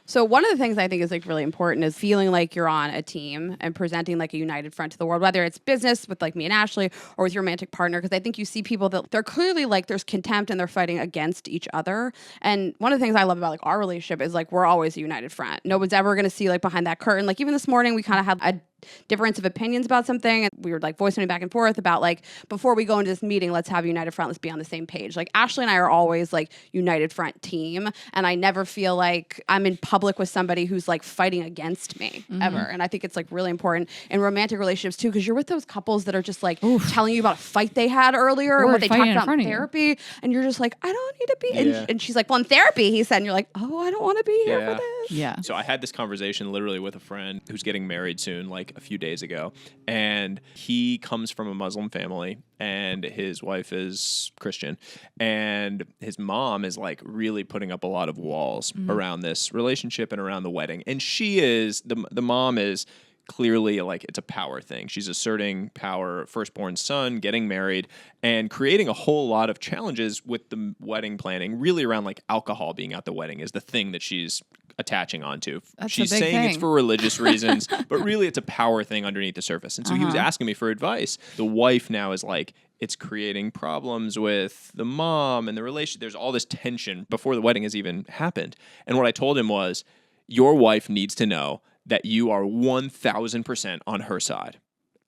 So one of the things I think is like really important is feeling like you're on a team and presenting like a united front to the world, whether it's business with like me and Ashley or with your romantic partner. Because I think you see people that they're clearly like there's contempt and they're fighting against each other. And one of the things I love about like our relationship is like we're always a united front. No one's ever going to see like behind that curtain. Like even this morning we kind of had a difference of opinions about something, and we were like voicing it back and forth about like, before we go into this meeting, let's have a united front, let's be on the same page. Like Ashley and I are always like united front team, and I never feel like I'm in public with somebody who's like fighting against me ever. And I think it's like really important in romantic relationships too, because you're with those couples that are just like telling you about a fight they had earlier and what they talked about in therapy, and you're just like, I don't need to be and she's like, well, in therapy he said, and you're like, oh, I don't want to be here for this. So I had this conversation literally with a friend who's getting married soon, like a few days ago, and he comes from a Muslim family and his wife is Christian, and his mom is like really putting up a lot of walls around this relationship and around the wedding. And she is the mom is clearly like it's a power thing. She's asserting power, firstborn son, getting married, and creating a whole lot of challenges with the wedding planning, really around like alcohol being at the wedding is the thing that she's attaching onto. She's saying it's for religious reasons, but really it's a power thing underneath the surface. And so he was asking me for advice. The wife now is like, it's creating problems with the mom and the relation. There's all this tension before the wedding has even happened. And what I told him was, your wife needs to know that you are 1,000% on her side.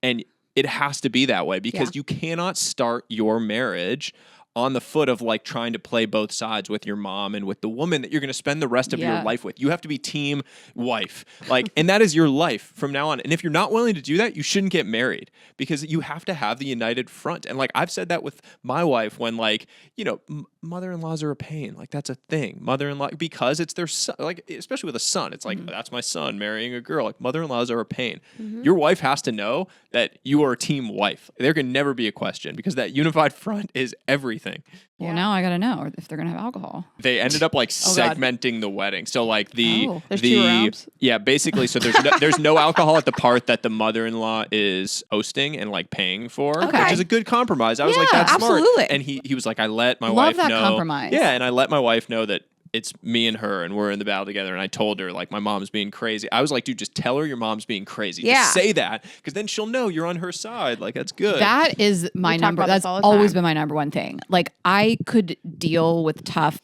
And it has to be that way because you cannot start your marriage on the foot of like trying to play both sides with your mom and with the woman that you're going to spend the rest of your life with. You have to be team wife. Like, and that is your life from now on. And if you're not willing to do that, you shouldn't get married because you have to have the united front. And like, I've said that with my wife when like, mother-in-laws are a pain. Like that's a thing. Mother-in-law, because it's their son, like, especially with a son, it's like, that's my son marrying a girl. Like mother-in-laws are a pain. Your wife has to know that you are a team wife. There can never be a question because that unified front is everything. Well, now I got to know if they're going to have alcohol. They ended up like segmenting the wedding. So like there's 2 rounds. Yeah, basically. So there's no alcohol at the part that the mother-in-law is hosting and like paying for, which is a good compromise. I was like, that's smart. Absolutely. And he was like, I let my wife know. Love that compromise. Yeah, and I let my wife know that it's me and her and we're in the battle together. And I told her like my mom's being crazy. I was like, dude, just tell her your mom's being crazy. Yeah. Just say that because then she'll know you're on her side. Like that's good. That is my number. That's always been my number one thing. Like I could deal with tough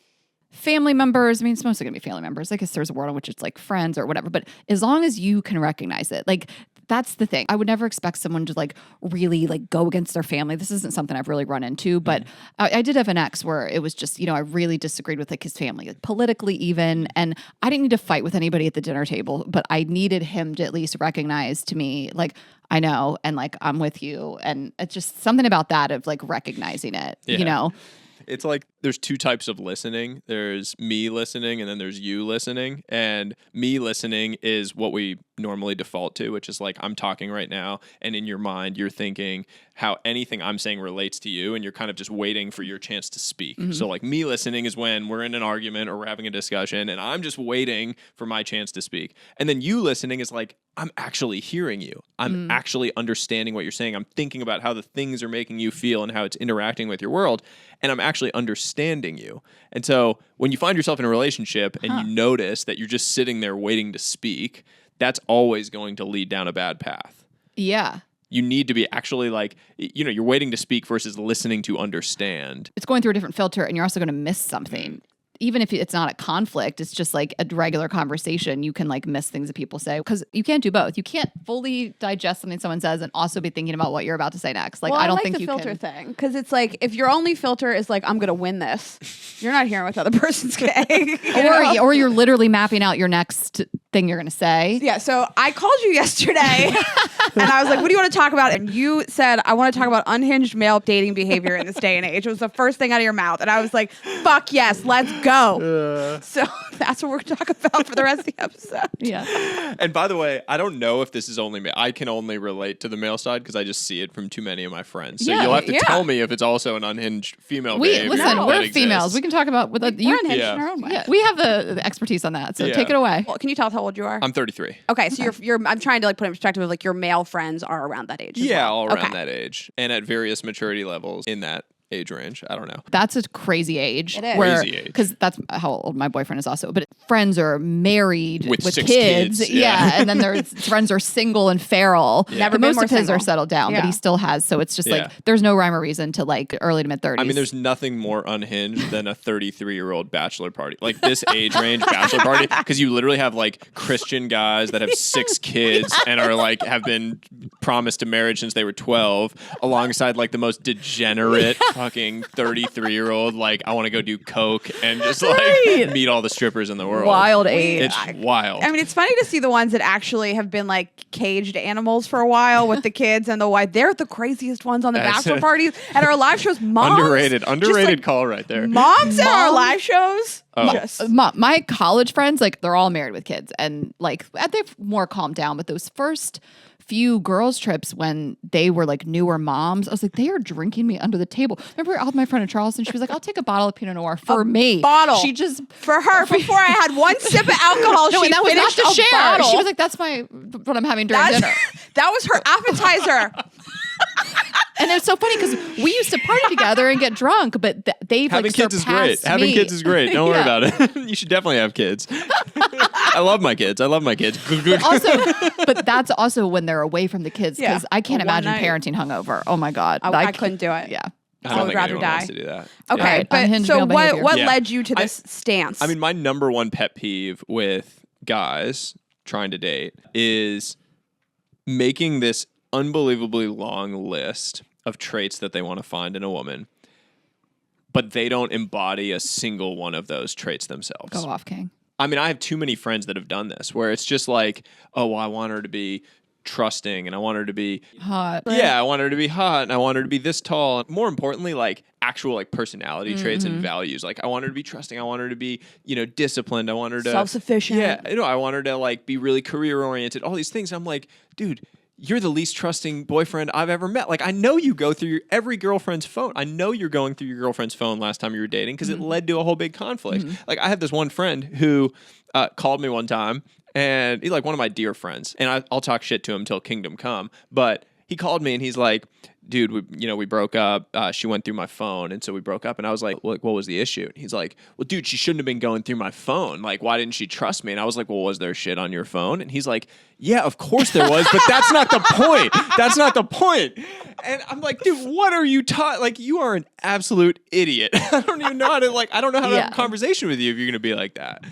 family members. I mean, it's mostly going to be family members. I guess there's a world in which it's like friends or whatever. But as long as you can recognize it, like that's the thing. I would never expect someone to like really like go against their family. This isn't something I've really run into, but I did have an ex where it was just, I really disagreed with like his family, like politically even. And I didn't need to fight with anybody at the dinner table, but I needed him to at least recognize to me, like, I know, and like, I'm with you. And it's just something about that of like recognizing it, It's like there's 2 types of listening. There's me listening and then there's you listening. And me listening is what we normally default to, which is like I'm talking right now and in your mind you're thinking how anything I'm saying relates to you and you're kind of just waiting for your chance to speak. So like me listening is when we're in an argument or we're having a discussion and I'm just waiting for my chance to speak. And then you listening is like I'm actually hearing you. I'm actually understanding what you're saying. I'm thinking about how the things are making you feel and how it's interacting with your world. And I'm actually understanding you. And so when you find yourself in a relationship and you notice that you're just sitting there waiting to speak, that's always going to lead down a bad path. Yeah. You need to be actually like, you're waiting to speak versus listening to understand. It's going through a different filter and you're also going to miss something. even if it's not a conflict, it's just like a regular conversation, you can like miss things that people say because you can't do both. You can't fully digest something someone says and also be thinking about what you're about to say next. Like, Well, I don't like think the you filter can. thing, because it's like if your only filter is like I'm gonna win this, you're not hearing what the other person's saying. Or you're literally mapping out your next thing you're going to say. Yeah, so I called you yesterday and I was like, what do you want to talk about? And you said, I want to talk about unhinged male dating behavior in this day and age. It was the first thing out of your mouth. And I was like, fuck yes, let's go. So that's what we're going to talk about for the rest of the episode. Yeah. And by the way, I don't know if this is only me. I can only relate to the male side because I just see it from too many of my friends. So Yeah, you'll have to yeah. tell me if it's also an unhinged female behavior. Listen, that we're exists. females. We can talk about We're unhinged in our own way. Yeah, we have the expertise on that. So Yeah. take it away. Well, can you tell us how old you are? I'm 33. Okay, so you're I'm trying to like put it in perspective of like your male friends are around that age. As Yeah, well. all around Okay. that age and at various maturity levels in that age range. I don't know. That's a crazy age. It is. Crazy age. Because that's how old my boyfriend is also. But friends are married With with 6 kids. kids, Yeah. yeah. And then there's friends are single and feral. Yeah. Never But been most more of his single. are settled down, Yeah. but he still has. So it's just Yeah. like there's no rhyme or reason to like early to mid 30s. I mean, there's nothing more unhinged than a 33-year-old bachelor party. Like this age range bachelor party, because you literally have like Christian guys that have 6 kids and are like have been promised to marriage since they were 12, alongside like the most degenerate fucking 33-year-old. Like I want to go do coke and just like Right. meet all the strippers in the world. wild age. It's wild. I mean, it's funny to see the ones that actually have been like caged animals for a while with the kids and the wife. They're the craziest ones on the That's bachelor it. parties at our live shows. Moms, underrated just, like, call right there. Moms at our Moms? live shows. Oh. Just My college friends, like they're all married with kids and like they've more calmed down. But those first few girls trips when they were like newer moms, I was like, they are drinking me under the table. Remember, I had my friend in Charleston. She was like, I'll take a bottle of Pinot Noir for me. bottle. She just for her, before I had one sip of alcohol, no, she and that was not finished to a share. bottle. She was like, that's what I'm having during That's- dinner. that was her appetizer. And it's so funny because we used to party together and get drunk, but they've Having like kids is great. surpassed Having me. kids is great. Don't worry Yeah. about it. You should definitely have kids. I love my kids. But that's also when they're away from the kids because Yeah. I can't One imagine night. parenting hungover. Oh my god, I couldn't do it. Yeah. I I don't would think rather anyone die. wants to do that. Okay, Right. but Unhinged so male behavior. what Yeah. led you to this stance? I mean, my number one pet peeve with guys trying to date is making this unbelievably long list of traits that they want to find in a woman, but they don't embody a single one of those traits themselves. Go off, King. I mean, I have too many friends that have done this where it's just like, oh, well, I want her to be trusting and I want her to be Hot. I want her to be hot and I want her to be this tall. More importantly, like actual like personality traits and values. Like I want her to be trusting. I want her to be, disciplined. I want her to Self-sufficient. Yeah, I want her to like be really career oriented. All these things. I'm like, dude, you're the least trusting boyfriend I've ever met. Like I know you go through every girlfriend's phone. I know you're going through your girlfriend's phone last time you were dating because it led to a whole big conflict. Like I had this one friend who called me one time. And he's like one of my dear friends, and I'll talk shit to him till kingdom come. But he called me and he's like, dude, we broke up. She went through my phone. And so we broke up. And I was like, what was the issue? And he's like, well, dude, she shouldn't have been going through my phone. Like, why didn't she trust me? And I was like, well, was there shit on your phone? And he's like, yeah, of course there was, but that's not the point. That's not the point. And I'm like, dude, what are you taught? Like, you are an absolute idiot. I don't even know how to I don't know how to have a conversation with you if you're going to be like that.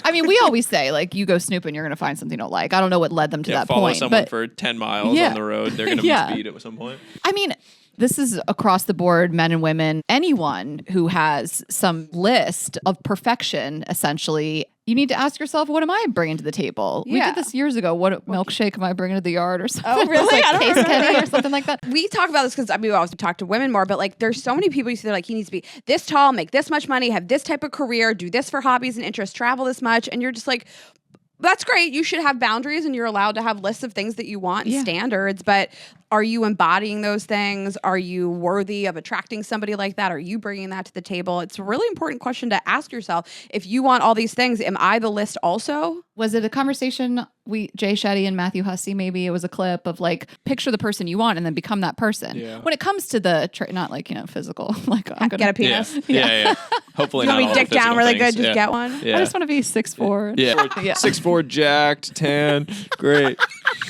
I mean, we always say like you go snooping, you're gonna find something you don't like. I don't know what led them to that follow point. someone But for 10 miles Yeah. on the road. They're going to Yeah. speed at some point. I mean, this is across the board, men and women. Anyone who has some list of perfection, essentially, you need to ask yourself, what am I bringing to the table? We Yeah. did this years ago. What milkshake am I bringing to the yard or something? Oh, really? It was I like don't Case remember. Kenny or something like that. we talk about this because we always talk to women more, but like there's so many people you see, they're like, he needs to be this tall, make this much money, have this type of career, do this for hobbies and interests, travel this much. And you're just like, that's great. You should have boundaries and you're allowed to have lists of things that you want and Yeah. standards, but are you embodying those things? Are you worthy of attracting somebody like that? Are you bringing that to the table? It's a really important question to ask yourself. If you want all these things, am I the list also? Was it a conversation Jay Shetty and Matthew Hussey, maybe it was a clip of like, picture the person you want and then become that person. Yeah. When it comes to the, not like, physical, like I'm going Get a to penis? Yeah. Hopefully You not want all me the dick down physical really things. good? Just Yeah. get one? Yeah. I just want to be 6'4". Yeah. Yeah. 6'4", jacked, tan, great.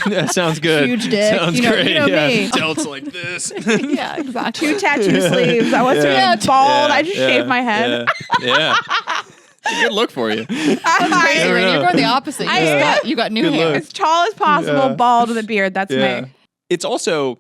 That sounds good. Huge dick. Sounds You know- great. you know yeah. me. Delts like this. Yeah, exactly. 2 tattoo sleeves. I wasn't Yeah. bald. Yeah. I just Yeah. shaved my head. Yeah. Good look for you. Crazy, never Rayna. know. You're going the opposite. You got new Good hair. look. As tall as possible, bald with a beard. That's me. It's also,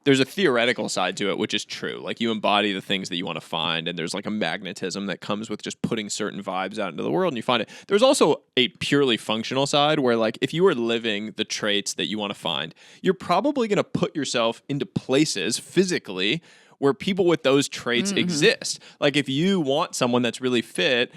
there's a theoretical side to it, which is true. Like you embody the things that you want to find, and there's like a magnetism that comes with just putting certain vibes out into the world and you find it. There's also a purely functional side where like if you are living the traits that you want to find, you're probably going to put yourself into places physically where people with those traits exist. Like if you want someone that's really fit,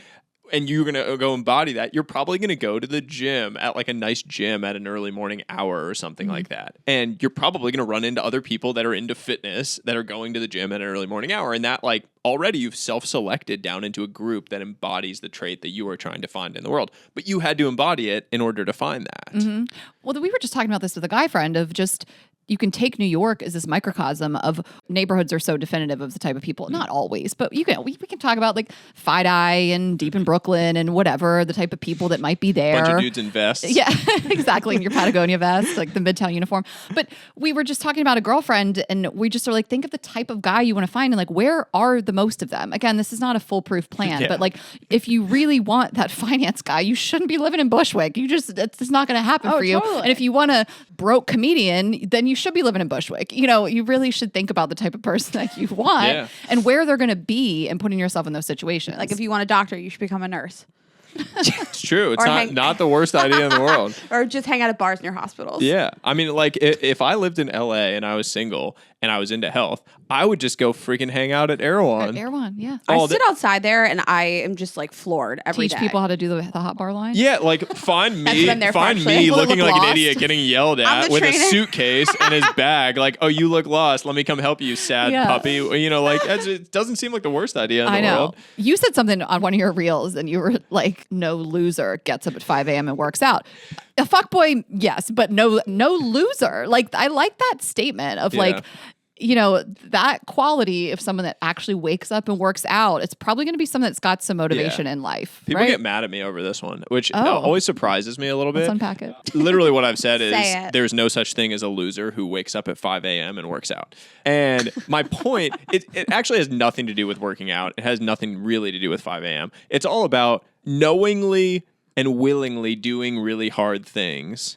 and you're going to go embody that, you're probably going to go to the gym at like a nice gym at an early morning hour or something like that. And you're probably going to run into other people that are into fitness that are going to the gym at an early morning hour. And that like already you've self-selected down into a group that embodies the trait that you are trying to find in the world. But you had to embody it in order to find that. Well, we were just talking about this with a guy friend of just, you can take New York as this microcosm of neighborhoods are so definitive of the type of people. Not always, but we can talk about like Fide and deep in Brooklyn and whatever, the type of people that might be there. Bunch of dudes in vests. Yeah, exactly. In your Patagonia vest, like the Midtown uniform. But we were just talking about a girlfriend and we just sort of like, think of the type of guy you want to find and like, where are the most of them? Again, this is not a foolproof plan, but like, if you really want that finance guy, you shouldn't be living in Bushwick. It's not going to happen for you. Totally. And if you want a broke comedian, then you should be living in Bushwick. You know, you really should think about the type of person that you want and where they're going to be and putting yourself in those situations. Like if you want a doctor, you should become a nurse. It's true. It's Or not the worst idea in the world. Or just hang out at bars near hospitals. Yeah. I mean, like, if I lived in LA and I was single and I was into health, I would just go freaking hang out at Erewhon. Erewhon, yeah. I sit outside there and I am just like floored every day. Teach people how to do the hot bar line. Yeah, like find me been there for actually. me People looking look like an lost. idiot getting yelled I'm at the with a trainer. suitcase and his bag. Like, oh, you look lost. Let me come help you, sad Yeah. puppy. You know, like it doesn't seem like the worst idea in I the know. world. You said something on one of your reels and you were like, no loser gets up at 5 a.m. and works out. A fuckboy, yes, but no loser. Like, I like that statement of like, you know, that quality of someone that actually wakes up and works out. It's probably going to be someone that's got some motivation in life. People right? get mad at me over this one, which Oh. always surprises me a little bit. Let's unpack it. Literally what I've said is Say it. there's no such thing as a loser who wakes up at 5 a.m. and works out. And my point, it actually has nothing to do with working out. It has nothing really to do with 5 a.m. It's all about knowingly and willingly doing really hard things.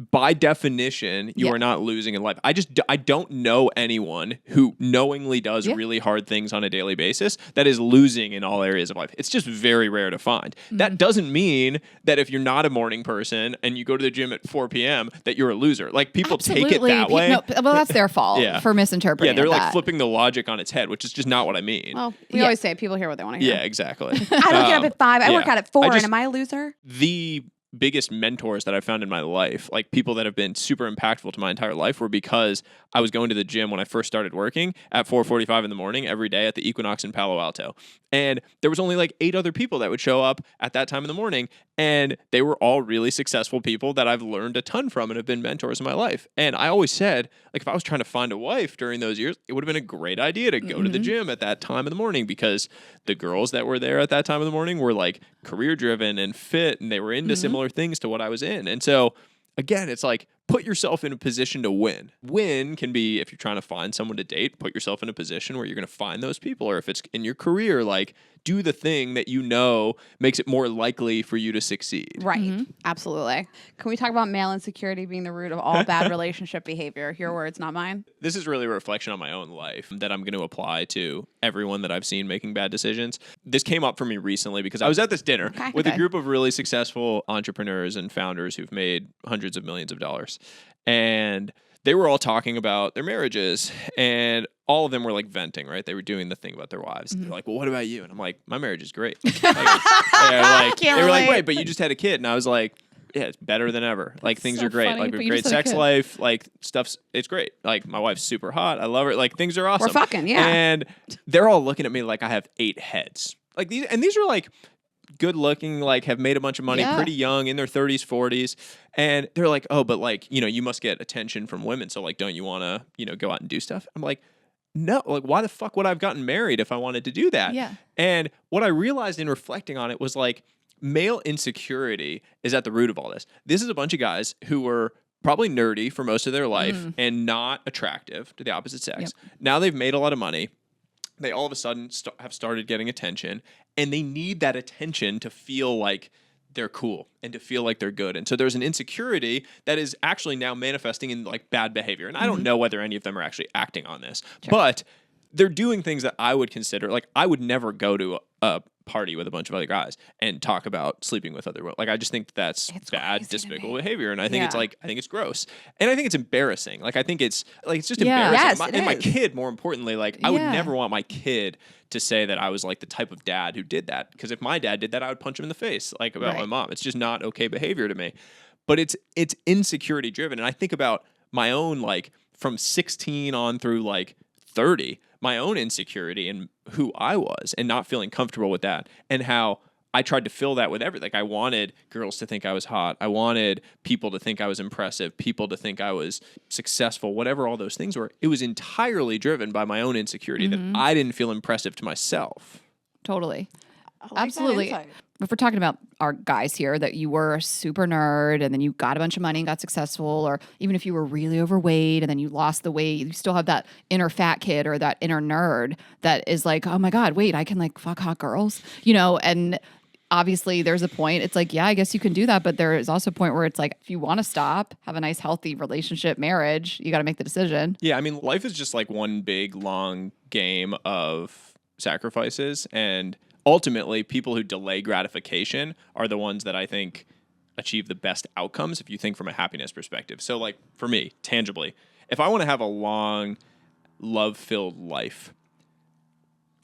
By definition, you are not losing in life. I don't know anyone who knowingly does really hard things on a daily basis that is losing in all areas of life. It's just very rare to find. That doesn't mean that if you're not a morning person and you go to the gym at 4 p.m. that you're a loser. Like people take it that way. No, well, that's their fault Yeah. for misinterpreting. Yeah, they're like that. flipping the logic on its head, which is just not what I mean. Well, we always say people hear what they want to hear. Yeah, exactly. I don't get up at 5. I work out at 4. And am I a loser? The biggest mentors that I found in my life, like people that have been super impactful to my entire life, were because I was going to the gym when I first started working at 4:45 in the morning every day at the Equinox in Palo Alto. And there was only like 8 other people that would show up at that time in the morning. And they were all really successful people that I've learned a ton from and have been mentors in my life. And I always said, like, if I was trying to find a wife during those years, it would have been a great idea to go to the gym at that time in the morning, because the girls that were there at that time of the morning were like career driven and fit, and they were into similar things to what I was in. And so again, it's like, put yourself in a position to win. Win can be, if you're trying to find someone to date, put yourself in a position where you're going to find those people. Or if it's in your career, like, do the thing that you know makes it more likely for you to succeed. Right. Absolutely. Can we talk about male insecurity being the root of all bad relationship behavior? Your words, not mine. This is really a reflection on my own life that I'm going to apply to everyone that I've seen making bad decisions. This came up for me recently because I was at this dinner with a group of really successful entrepreneurs and founders who've made hundreds of millions of dollars. And they were all talking about their marriages, and all of them were like venting, right? They were doing the thing about their wives. They're like, well, what about you? And I'm like, my marriage is great. Like, they were like, wait, but you just had a kid. And I was like, yeah, it's better than ever. Like, things so are great. funny, Like, but we have you great just had a sex kid. life. Like, it's great. Like, my wife's super hot. I love her. Like, things are awesome. We're fucking, yeah. And they're all looking at me like I have 8 heads. Like, these are like good looking, like have made a bunch of money, Yeah. pretty young, in their 30s, 40s. And they're like, oh, but like, you know, you must get attention from women. So like, don't you want to, you know, go out and do stuff? I'm like, no, like, why the fuck would I have gotten married if I wanted to do that? Yeah. And what I realized in reflecting on it was like, male insecurity is at the root of all this. This is a bunch of guys who were probably nerdy for most of their life and not attractive to the opposite sex. Yep. Now they've made a lot of money. They all of a sudden have started getting attention, and they need that attention to feel like they're cool and to feel like they're good. And so there's an insecurity that is actually now manifesting in like bad behavior. And I don't know whether any of them are actually acting on this, but they're doing things that I would consider, like I would never go to a party with a bunch of other guys and talk about sleeping with other women. Like I just think that's bad, despicable behavior. And I think it's like, I think it's gross. And I think it's embarrassing. Like I think it's just embarrassing. Yes, my kid, more importantly, like I would never want my kid to say that I was like the type of dad who did that. Because if my dad did that, I would punch him in the face, like about my mom. It's just not okay behavior to me. But it's insecurity driven. And I think about my own, like from 16 on through like 30, my own insecurity and who I was and not feeling comfortable with that, and how I tried to fill that with everything. Like I wanted girls to think I was hot. I wanted people to think I was impressive, people to think I was successful, whatever all those things were. It was entirely driven by my own insecurity that I didn't feel impressive to myself. Totally. Like Absolutely. If we're talking about our guys here, that you were a super nerd and then you got a bunch of money and got successful, or even if you were really overweight and then you lost the weight, you still have that inner fat kid or that inner nerd that is like, oh my God, wait, I can like fuck hot girls, and obviously there's a point. It's like, yeah, I guess you can do that. But there is also a point where it's like, if you want to stop, have a nice, healthy relationship, marriage, you got to make the decision. Yeah. I mean, life is just like one big, long game of sacrifices, and ultimately, people who delay gratification are the ones that I think achieve the best outcomes if you think from a happiness perspective. So, like, for me, tangibly, if I want to have a long, love-filled life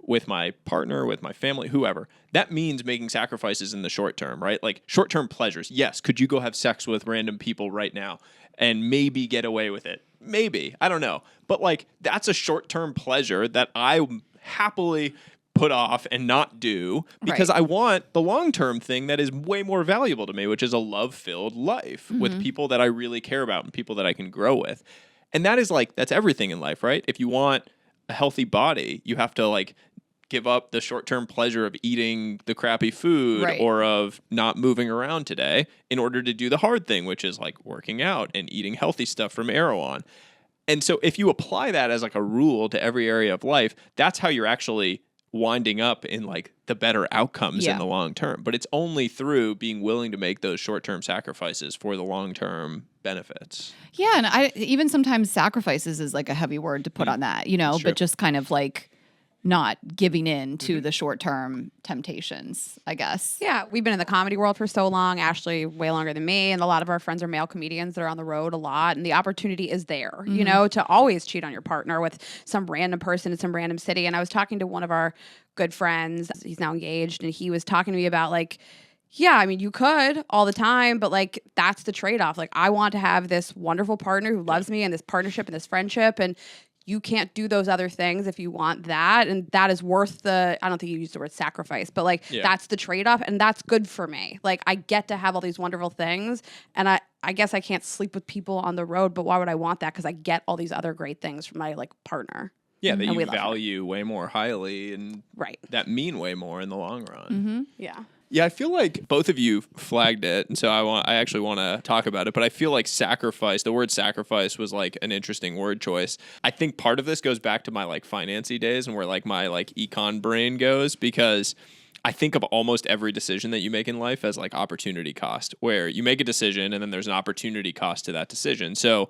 with my partner, with my family, whoever, that means making sacrifices in the short term, right? Like, short-term pleasures. Yes, could you go have sex with random people right now and maybe get away with it? Maybe. I don't know. But, like, that's a short-term pleasure that I happily put off and not do because I want the long-term thing that is way more valuable to me, which is a love-filled life with people that I really care about and people that I can grow with. And that is like, that's everything in life, right? If you want a healthy body, you have to like give up the short-term pleasure of eating the crappy food or of not moving around today in order to do the hard thing, which is like working out and eating healthy stuff from Erewhon. And so if you apply that as like a rule to every area of life, that's how you're actually winding up in like the better outcomes in the long term. But it's only through being willing to make those short-term sacrifices for the long-term benefits. Yeah. And I even sometimes sacrifices is like a heavy word to put on that, but just kind of like not giving in to the short-term temptations, I guess. Yeah, we've been in the comedy world for so long. Ashley way longer than me, and a lot of our friends are male comedians that are on the road a lot, and the opportunity is there, to always cheat on your partner with some random person in some random city. And I was talking to one of our good friends, he's now engaged, and he was talking to me about like, yeah, I mean, you could all the time, but like that's the trade-off. Like I want to have this wonderful partner who loves me and this partnership and this friendship, and you can't do those other things if you want that. And that is worth I don't think you used the word sacrifice, but like that's the trade-off, and that's good for me. Like I get to have all these wonderful things, and I guess I can't sleep with people on the road, but why would I want that? Because I get all these other great things from my like partner. Yeah, that you value way more highly and that mean way more in the long run. Yeah. Yeah, I feel like both of you flagged it, and so I actually want to talk about it, but I feel like sacrifice, the word sacrifice was like an interesting word choice. I think part of this goes back to my like financy days and where like my like econ brain goes, because I think of almost every decision that you make in life as like opportunity cost, where you make a decision and then there's an opportunity cost to that decision. So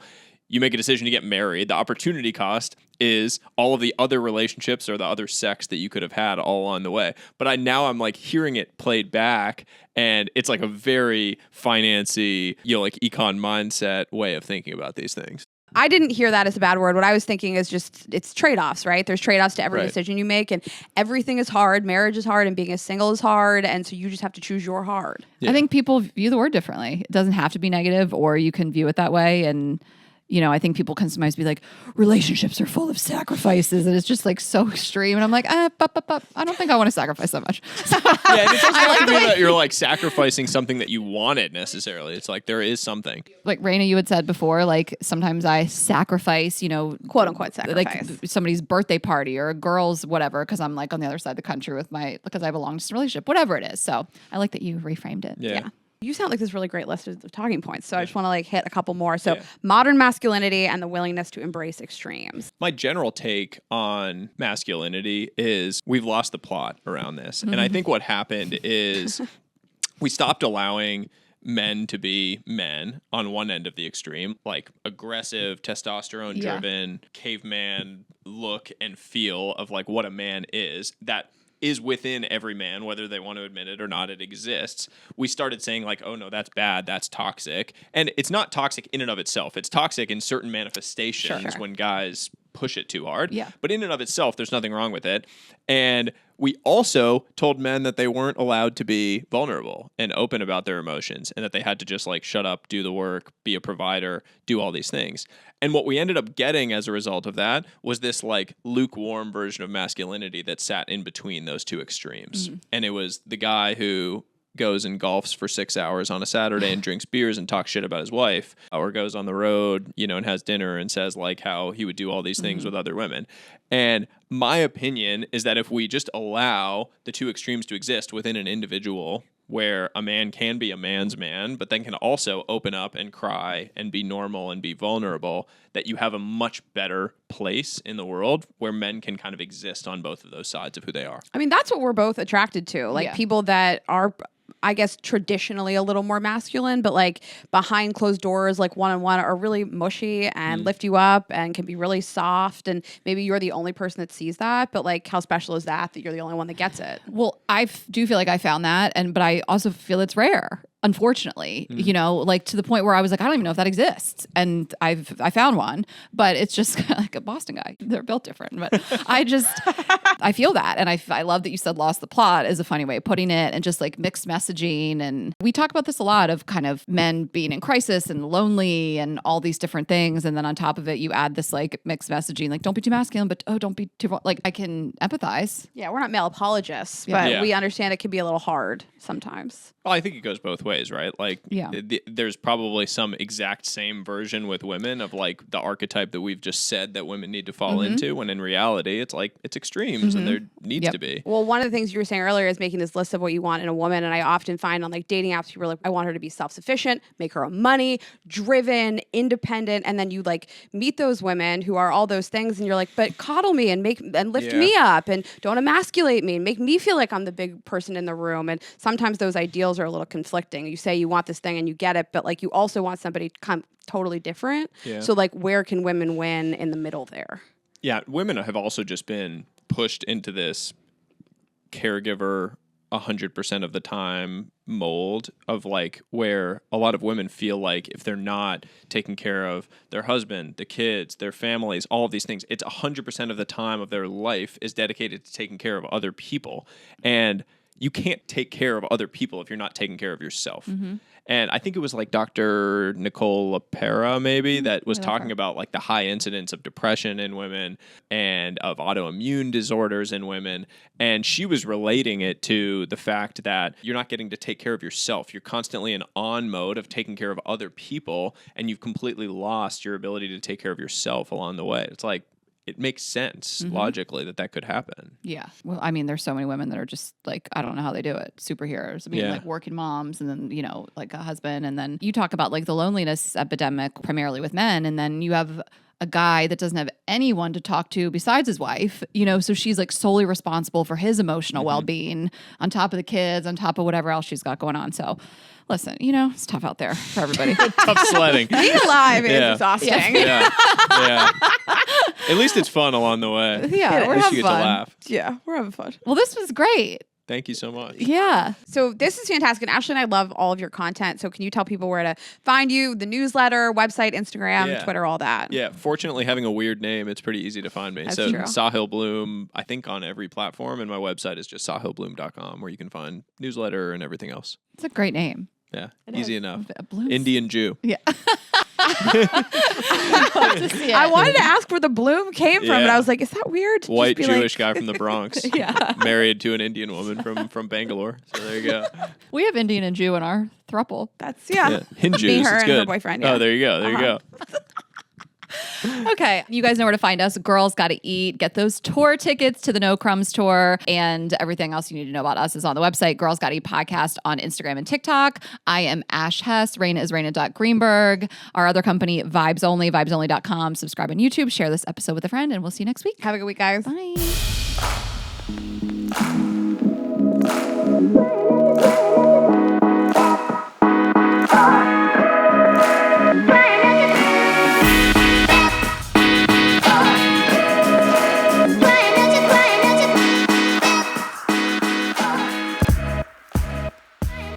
you make a decision to get married. The opportunity cost is all of the other relationships or the other sex that you could have had all along the way. But I'm like hearing it played back, and it's like a very financy, like econ mindset way of thinking about these things. I didn't hear that as a bad word. What I was thinking is just, it's trade-offs, right? There's trade-offs to every decision you make, and everything is hard. Marriage is hard, and being a single is hard, and so you just have to choose your hard. Yeah. I think people view the word differently. It doesn't have to be negative, or you can view it that way, and I think people can sometimes be like, relationships are full of sacrifices, and it's just like so extreme. And I'm like, I don't think I want to sacrifice that much. Yeah, and it doesn't have to be that you're like sacrificing something that you wanted necessarily. It's like there is something. Like Rayna, you had said before, like sometimes I sacrifice, quote unquote sacrifice, like somebody's birthday party or a girl's whatever, because I'm like on the other side of the country because I have a long distance relationship, whatever it is. So I like that you reframed it. Yeah. You sound like this really great list of talking points. So I just want to like hit a couple more. So Yeah. modern masculinity and the willingness to embrace extremes. My general take on masculinity is we've lost the plot around this. And I think what happened is we stopped allowing men to be men on one end of the extreme, like aggressive, testosterone driven, caveman look and feel of like what a man is. That is within every man, whether they want to admit it or not, it exists. We started saying like, oh no, that's bad, that's toxic. And it's not toxic in and of itself. It's toxic in certain manifestations when guys push it too hard. Yeah. But in and of itself, there's nothing wrong with it. And we also told men that they weren't allowed to be vulnerable and open about their emotions and that they had to just like shut up, do the work, be a provider, do all these things. And what we ended up getting as a result of that was this like lukewarm version of masculinity that sat in between those two extremes. And it was the guy who goes and golfs for 6 hours on a Saturday and drinks beers and talks shit about his wife, or goes on the road, you know, and has dinner and says like how he would do all these things with other women. And my opinion is that if we just allow the two extremes to exist within an individual, where a man can be a man's man, but then can also open up and cry and be normal and be vulnerable, that you have a much better place in the world where men can kind of exist on both of those sides of who they are. I mean, that's what we're both attracted to. Like people that are, I guess, traditionally a little more masculine, but like behind closed doors, like one-on-one are really mushy and lift you up and can be really soft. And maybe you're the only person that sees that, but like how special is that you're the only one that gets it? Well, do feel like I found that, but I also feel it's rare. Unfortunately, you know, like to the point where I was like, I don't even know if that exists. And I found one, but it's just kind of like a Boston guy. They're built different, but I feel that. And I love that you said lost the plot is a funny way of putting it, and just like mixed messaging. And we talk about this a lot of kind of men being in crisis and lonely and all these different things. And then on top of it, you add this like mixed messaging, like don't be too masculine, but don't be too, like I can empathize. Yeah, we're not male apologists, but we understand it can be a little hard sometimes. Well, I think it goes both ways, right? Like, there's probably some exact same version with women of like the archetype that we've just said that women need to fall into, when in reality, it's like it's extremes and there needs to be. Well, one of the things you were saying earlier is making this list of what you want in a woman. And I often find on like dating apps, people are like, I want her to be self-sufficient, make her own money, driven, independent. And then you like meet those women who are all those things. And you're like, but coddle me and lift me up and don't emasculate me and make me feel like I'm the big person in the room. And sometimes those ideals are a little conflicting. You say you want this thing and you get it, but like you also want somebody to come totally different. Yeah. So like where can women win in the middle there? Yeah, women have also just been pushed into this caregiver 100% of the time mold of like where a lot of women feel like if they're not taking care of their husband, the kids, their families, all of these things, it's 100% of the time of their life is dedicated to taking care of other people. And you can't take care of other people if you're not taking care of yourself. And I think it was like Dr. Nicole LaPera maybe that was talking about like the high incidence of depression in women and of autoimmune disorders in women. And she was relating it to the fact that you're not getting to take care of yourself. You're constantly in on mode of taking care of other people, and you've completely lost your ability to take care of yourself along the way. It's like, it makes sense logically that could happen. Yeah. Well, I mean, there's so many women that are just like, I don't know how they do it. Superheroes. I mean, like working moms and then, you know, like a husband. And then you talk about like the loneliness epidemic primarily with men. And then you have a guy that doesn't have anyone to talk to besides his wife, you know, so she's like solely responsible for his emotional well-being on top of the kids, on top of whatever else she's got going on. So listen, you know, it's tough out there for everybody. Tough sledding. Being alive is exhausting. Yeah. At least it's fun along the way. Yeah, we're at least having you get fun. to laugh. Yeah, we're having fun. Well, this was great. Thank you so much. Yeah. So this is fantastic. And Ashley and I love all of your content. So can you tell people where to find you, the newsletter, website, Instagram, Twitter, all that? Yeah. Fortunately, having a weird name, it's pretty easy to find me. That's so true. Sahil Bloom, I think on every platform. And my website is just sahilbloom.com, where you can find newsletter and everything else. It's a great name. Yeah. Easy enough. Bloom. Indian Jew. Yeah. I wanted to ask where the bloom came from, but I was like, is that weird? To White just be Jewish guy from the Bronx. Married to an Indian woman from Bangalore. So there you go. We have Indian and Jew in our thruple. That's Hindu. Me, her, it's and good. her boyfriend. Oh, there you go. There you go. Okay. You guys know where to find us. Girls Gotta Eat. Get those tour tickets to the No Crumbs tour, and everything else you need to know about us is on the website, Girls Gotta Eat Podcast on Instagram and TikTok. I am Ash Hess. Rayna is Rayna.Greenberg. Our other company, Vibes Only, vibesonly.com. Subscribe on YouTube. Share this episode with a friend, and we'll see you next week. Have a good week, guys. Bye.